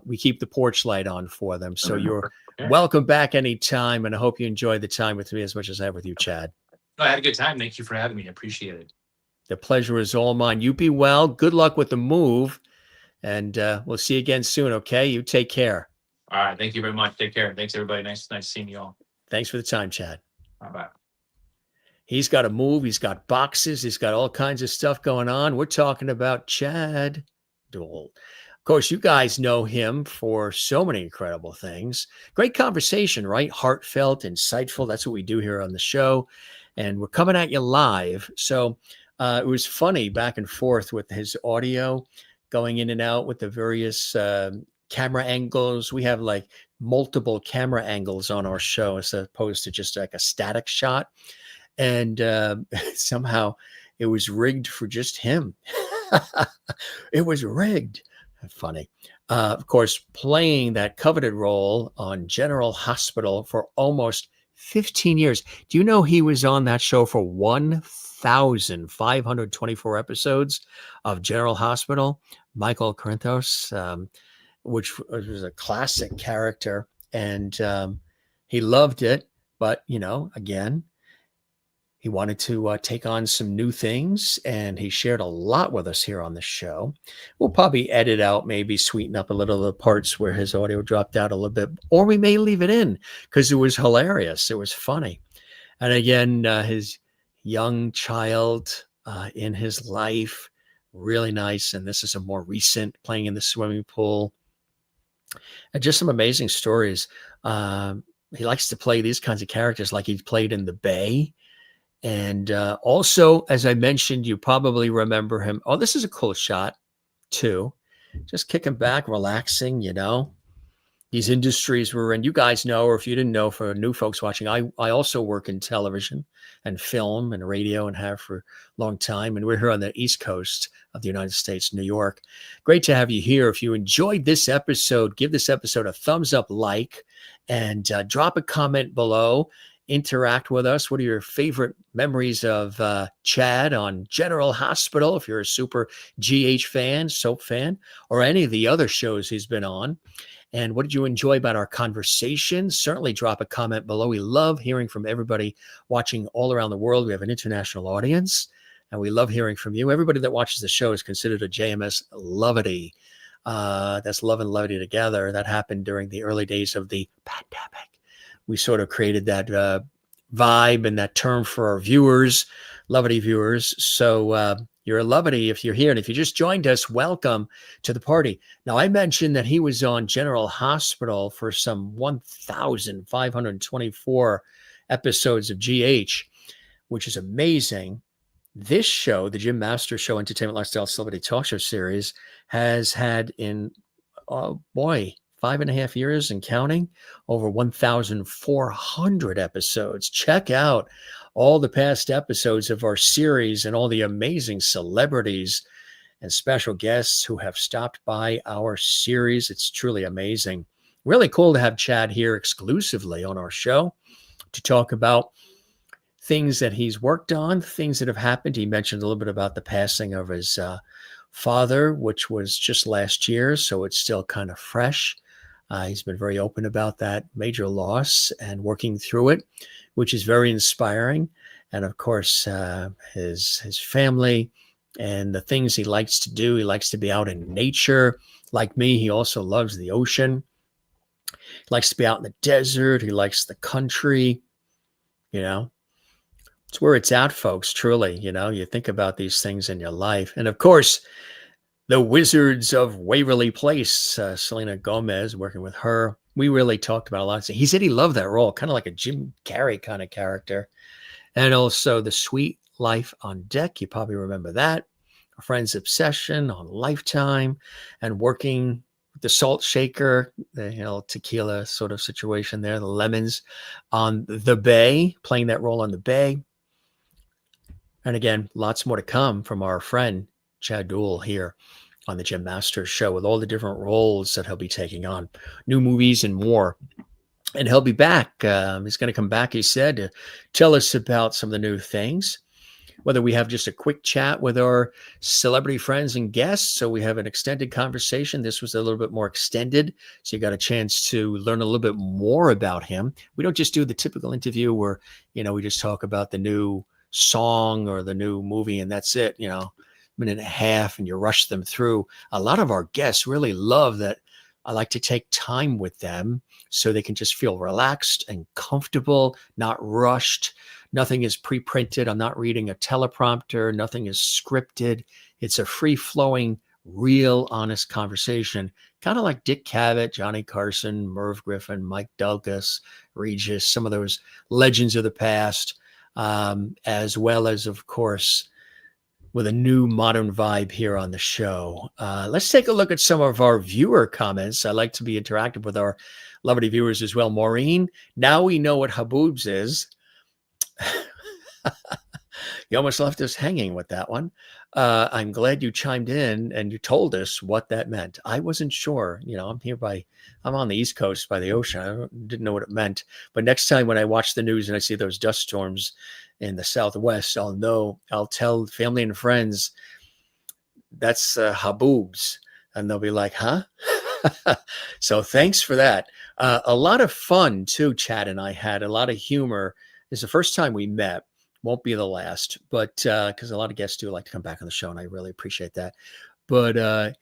Speaker 1: we keep the porch light on for them. So you're welcome back anytime, and I hope you enjoyed the time with me as much as I have with you, Chad.
Speaker 2: I had a good time. Thank you for having me. I appreciate it.
Speaker 1: The pleasure is all mine. You be well. Good luck with the move, and we'll see you again soon, okay? You take care.
Speaker 2: All right. Thank you very much. Take care. Thanks, everybody. Nice seeing you all.
Speaker 1: Thanks for the time, Chad.
Speaker 2: Bye-bye.
Speaker 1: He's got a move. He's got boxes. He's got all kinds of stuff going on. We're talking about Chad Duell. Of course, you guys know him for so many incredible things. Great conversation, right? Heartfelt, insightful. That's what we do here on the show. And we're coming at you live. So it was funny back and forth with his audio, going in and out with the various camera angles. We have like multiple camera angles on our show as opposed to just like a static shot. And somehow it was rigged for just him. It was rigged. Funny. Of course, playing that coveted role on General Hospital for almost 15 years. Do you know he was on that show for 1,524 episodes of General Hospital? Michael Corinthos, which was a classic character, and he loved it. But, again, he wanted to take on some new things, and he shared a lot with us here on the show. We'll probably edit out, maybe sweeten up a little of the parts where his audio dropped out a little bit, or we may leave it in because it was hilarious. It was funny. And again, his young child in his life, really nice. And this is a more recent, playing in the swimming pool. And just some amazing stories. He likes to play these kinds of characters like he played in The Bay. And also, as I mentioned, you probably remember him. Oh, this is a cool shot, too. Just kicking back, relaxing, These industries we're in, you guys know, or if you didn't know, for new folks watching, I also work in television and film and radio and have for a long time. And we're here on the East Coast of the United States, New York. Great to have you here. If you enjoyed this episode, give this episode a thumbs up, like, and drop a comment below. Interact with us. What are your favorite memories of Chad on General Hospital? If you're a super GH fan, soap fan, or any of the other shows he's been on. And what did you enjoy about our conversation? Certainly drop a comment below. We love hearing from everybody watching all around the world. We have an international audience, and we love hearing from you. Everybody that watches the show is considered a JMS Lovity. That's Love and Levity together. That happened during the early days of the pandemic. We sort of created that vibe and that term for our viewers, Lovity viewers. So you're a Lovity if you're here. And if you just joined us, welcome to the party. Now, I mentioned that he was on General Hospital for some 1,524 episodes of GH, which is amazing. This show, the Jim Master Show, Entertainment Lifestyle Celebrity Talk Show series, has had in, 5.5 years and counting, over 1,400 episodes. Check out all the past episodes of our series and all the amazing celebrities and special guests who have stopped by our series. It's truly amazing. Really cool to have Chad here exclusively on our show to talk about things that he's worked on, things that have happened. He mentioned a little bit about the passing of his father, which was just last year, so it's still kind of fresh. He's been very open about that major loss and working through it, which is very inspiring. And of course, his family and the things he likes to do. He likes to be out in nature. Like me, he also loves the ocean. He likes to be out in the desert. He likes the country. you know? It's where it's at, folks, truly, you think about these things in your life. And of course, the Wizards of Waverly Place, Selena Gomez, working with her. We really talked about a lot. He said he loved that role, kind of like a Jim Carrey kind of character. And also The Sweet Life on Deck. You probably remember that. A Friend's Obsession on Lifetime, and working with the Salt Shaker, the tequila sort of situation there, the Lemons on The Bay, playing that role on The Bay. And again, lots more to come from our friend Chad Duell here on the Jim Masters Show, with all the different roles that he'll be taking on, new movies and more. And he'll be back. He's going to come back, he said, to tell us about some of the new things, whether we have just a quick chat with our celebrity friends and guests, so we have an extended conversation. This was a little bit more extended, so you got a chance to learn a little bit more about him. We don't just do the typical interview where, we just talk about the new song or the new movie and that's it, minute and a half, and you rush them through. A lot of our guests really love that. I like to take time with them so they can just feel relaxed and comfortable, not rushed. Nothing is pre-printed. I'm not reading a teleprompter. Nothing is scripted. It's a free-flowing, real, honest conversation, kind of like Dick Cavett, Johnny Carson, Merv Griffin, Mike Douglas, Regis, some of those legends of the past, as well as, of course, with a new modern vibe here on the show. Let's take a look at some of our viewer comments. I like to be interactive with our lovely viewers as well. Maureen, now we know what haboobs is. You almost left us hanging with that one. I'm glad you chimed in and you told us what that meant. I wasn't sure. I'm on the East Coast by the ocean. I didn't know what it meant. But next time when I watch the news and I see those dust storms in the Southwest, I'll know. I'll tell family and friends that's haboobs, and they'll be like, huh? So thanks for that. A lot of fun too. Chad and I had a lot of humor. It's the first time we met. Won't be the last, but because a lot of guests do like to come back on the show, and I really appreciate that. But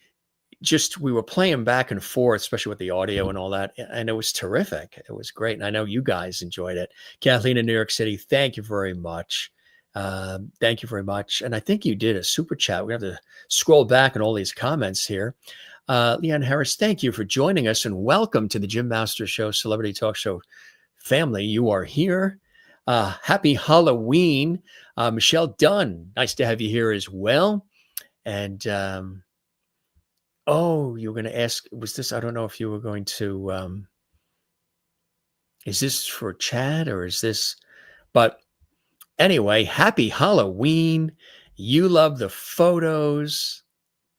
Speaker 1: we were playing back and forth, especially with the audio and all that, and it was terrific. It was great, and I know you guys enjoyed it. Kathleen in New York City, thank you very much. Thank you very much. And I think you did a super chat. We have to scroll back in all these comments here. Leanne Harris, thank you for joining us, and welcome to the Jim Masters Show Celebrity Talk Show family. You are here. Happy Halloween. Michelle Dunn, nice to have you here as well. And you were going to ask, was this, I don't know if you were going to, is this for Chad or is this, but anyway, happy Halloween. You love the photos.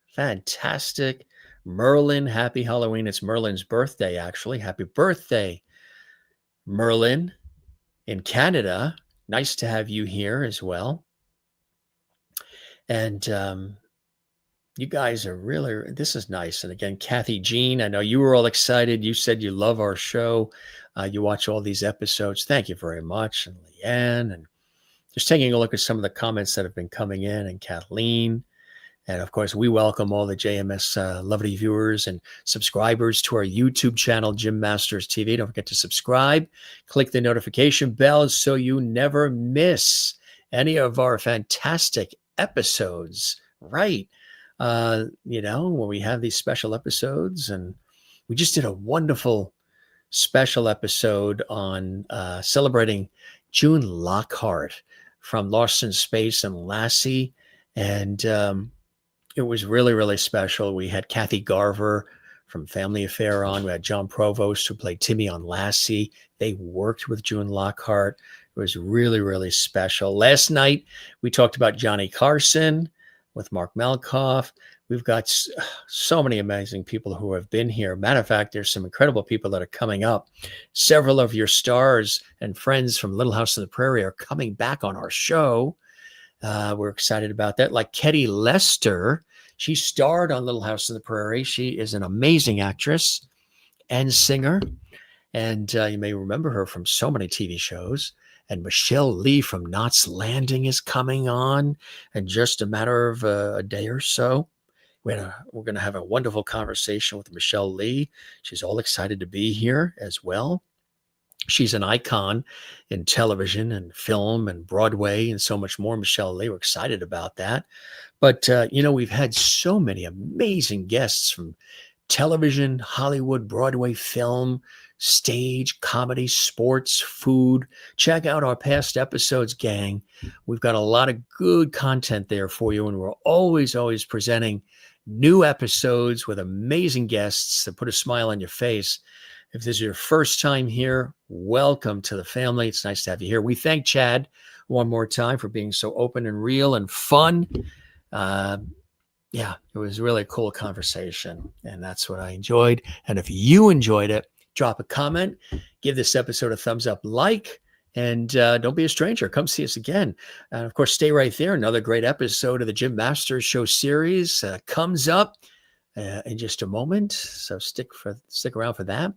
Speaker 1: Fantastic. Merlin, happy Halloween. It's Merlin's birthday, actually. Happy birthday, Merlin. In Canada, nice to have you here as well. And you guys are really, this is nice. And again, Kathy Jean, I know you were all excited. You said you love our show. You watch all these episodes. Thank you very much. And Leanne, and just taking a look at some of the comments that have been coming in, and Kathleen. And of course, we welcome all the JMS lovely viewers and subscribers to our YouTube channel, Jim Masters TV. Don't forget to subscribe. Click the notification bell so you never miss any of our fantastic episodes. Right. When we have these special episodes, and we just did a wonderful special episode on celebrating June Lockhart from Lost in Space and Lassie. And it was really, really special. We had Kathy Garver from Family Affair on. We had John Provost, who played Timmy on Lassie. They worked with June Lockhart. It was really, really special. Last night, we talked about Johnny Carson with Mark Malkoff. We've got so many amazing people who have been here. Matter of fact, there's some incredible people that are coming up. Several of your stars and friends from Little House on the Prairie are coming back on our show. We're excited about that. Like Ketty Lester, she starred on Little House on the Prairie. She is an amazing actress and singer. And you may remember her from so many TV shows. And Michelle Lee from Knots Landing is coming on in just a matter of a day or so. We're going to have a wonderful conversation with Michelle Lee. She's all excited to be here as well. She's an icon in television and film and Broadway and so much more. Michelle Lee, we're excited about that. But, we've had so many amazing guests from television, Hollywood, Broadway, film, stage, comedy, sports, food. Check out our past episodes, gang. We've got a lot of good content there for you, and we're always presenting new episodes with amazing guests that put a smile on your face. If this is your first time here, welcome to the family. It's nice to have you here. We thank Chad one more time for being so open and real and fun. Yeah, it was really a cool conversation, and that's what I enjoyed. And if you enjoyed it, drop a comment, give this episode a thumbs up, and don't be a stranger. Come see us again. And of course, stay right there. Another great episode of the Jim Masters Show series comes up in just a moment. So stick around for that.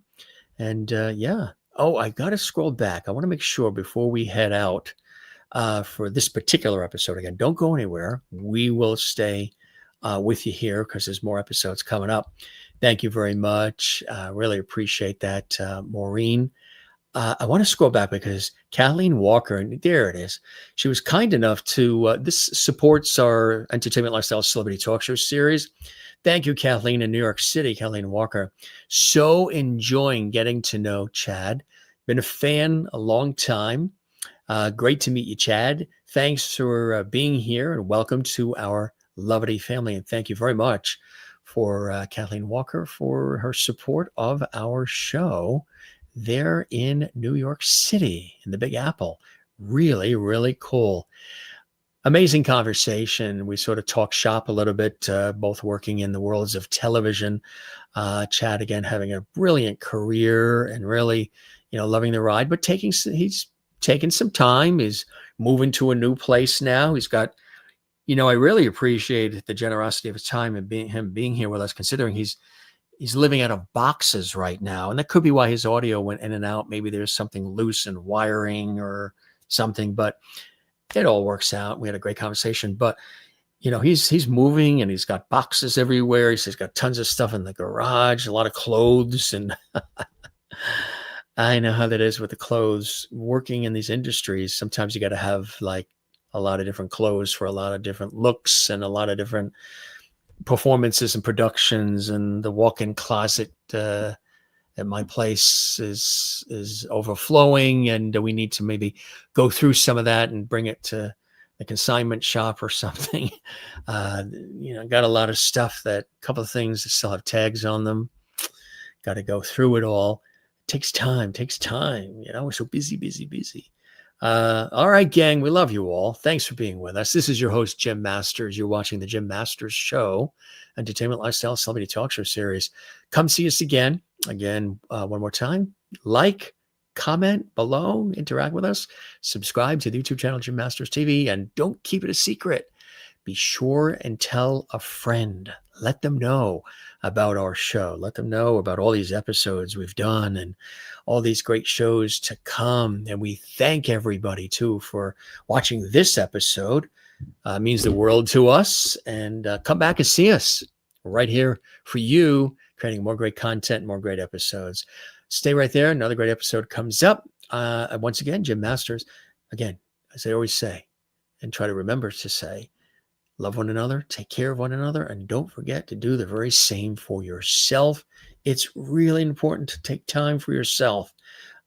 Speaker 1: And yeah. Oh, I got to scroll back. I want to make sure before we head out for this particular episode. Again, don't go anywhere. We will stay with you here because there's more episodes coming up. Thank you very much. Really appreciate that, Maureen. I want to scroll back because Kathleen Walker, and there it is. She was kind enough to, this supports our Entertainment Lifestyle Celebrity Talk Show series. Thank you, Kathleen, in New York City, Kathleen Walker. So enjoying getting to know Chad. Been a fan a long time. Great to meet you, Chad. Thanks for being here, and welcome to our Lovity family. And thank you very much for Kathleen Walker for her support of our show there in New York City, in the Big Apple. Really, really cool. Amazing conversation. We sort of talk shop a little bit, both working in the worlds of television. Chad, again, having a brilliant career and really, loving the ride, but he's taking some time. He's moving to a new place now. He's got, I really appreciate the generosity of his time and him being here with us, considering he's living out of boxes right now. And that could be why his audio went in and out. Maybe there's something loose in wiring or something, but it all works out. We had a great conversation, but he's moving and he's got boxes everywhere. He's got tons of stuff in the garage, a lot of clothes. And I know how that is with the clothes. Working in these industries, sometimes you got to have like a lot of different clothes for a lot of different looks and a lot of different performances and productions. And the walk-in closet at my place is overflowing, and we need to maybe go through some of that and bring it to a consignment shop or something. Got a lot of stuff, a couple of things that still have tags on them. Got to go through it all. It takes time. We're so busy. All right, gang, we love you all. Thanks for being with us. This is your host, Jim Masters. You're watching the Jim Masters Show, Entertainment Lifestyle Celebrity Talk Show series. Come see us again. One more time. Comment below, interact with us, subscribe to the YouTube channel, Jim Masters TV, and don't keep it a secret. Be sure and tell a friend. Let them know about our show. Let them know about all these episodes we've done and all these great shows to come. And we thank everybody, too, for watching this episode. It means the world to us. And come back and see us right here for you, creating more great content, more great episodes. Stay right there. Another great episode comes up. Once again, Jim Masters. Again, as I always say, and try to remember to say, love one another, take care of one another, and don't forget to do the very same for yourself. It's really important to take time for yourself.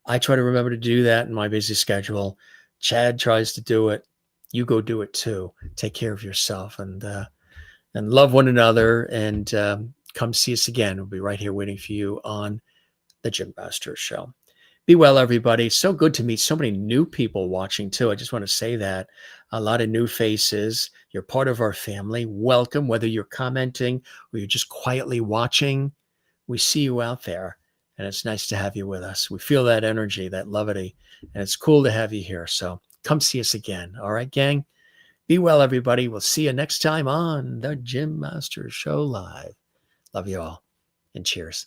Speaker 1: I try to remember to do that in my busy schedule. Chad tries to do it. You go do it too. Take care of yourself and love one another. And come see us again. We'll be right here waiting for you on the Jim Masters Show. Be well, everybody. So good to meet so many new people watching, too. I just want to say that. A lot of new faces. You're part of our family. Welcome, whether you're commenting or you're just quietly watching. We see you out there, and it's nice to have you with us. We feel that energy, that levity, and it's cool to have you here. So come see us again. All right, gang? Be well, everybody. We'll see you next time on the Jim Masters Show Live. Love you all, and cheers.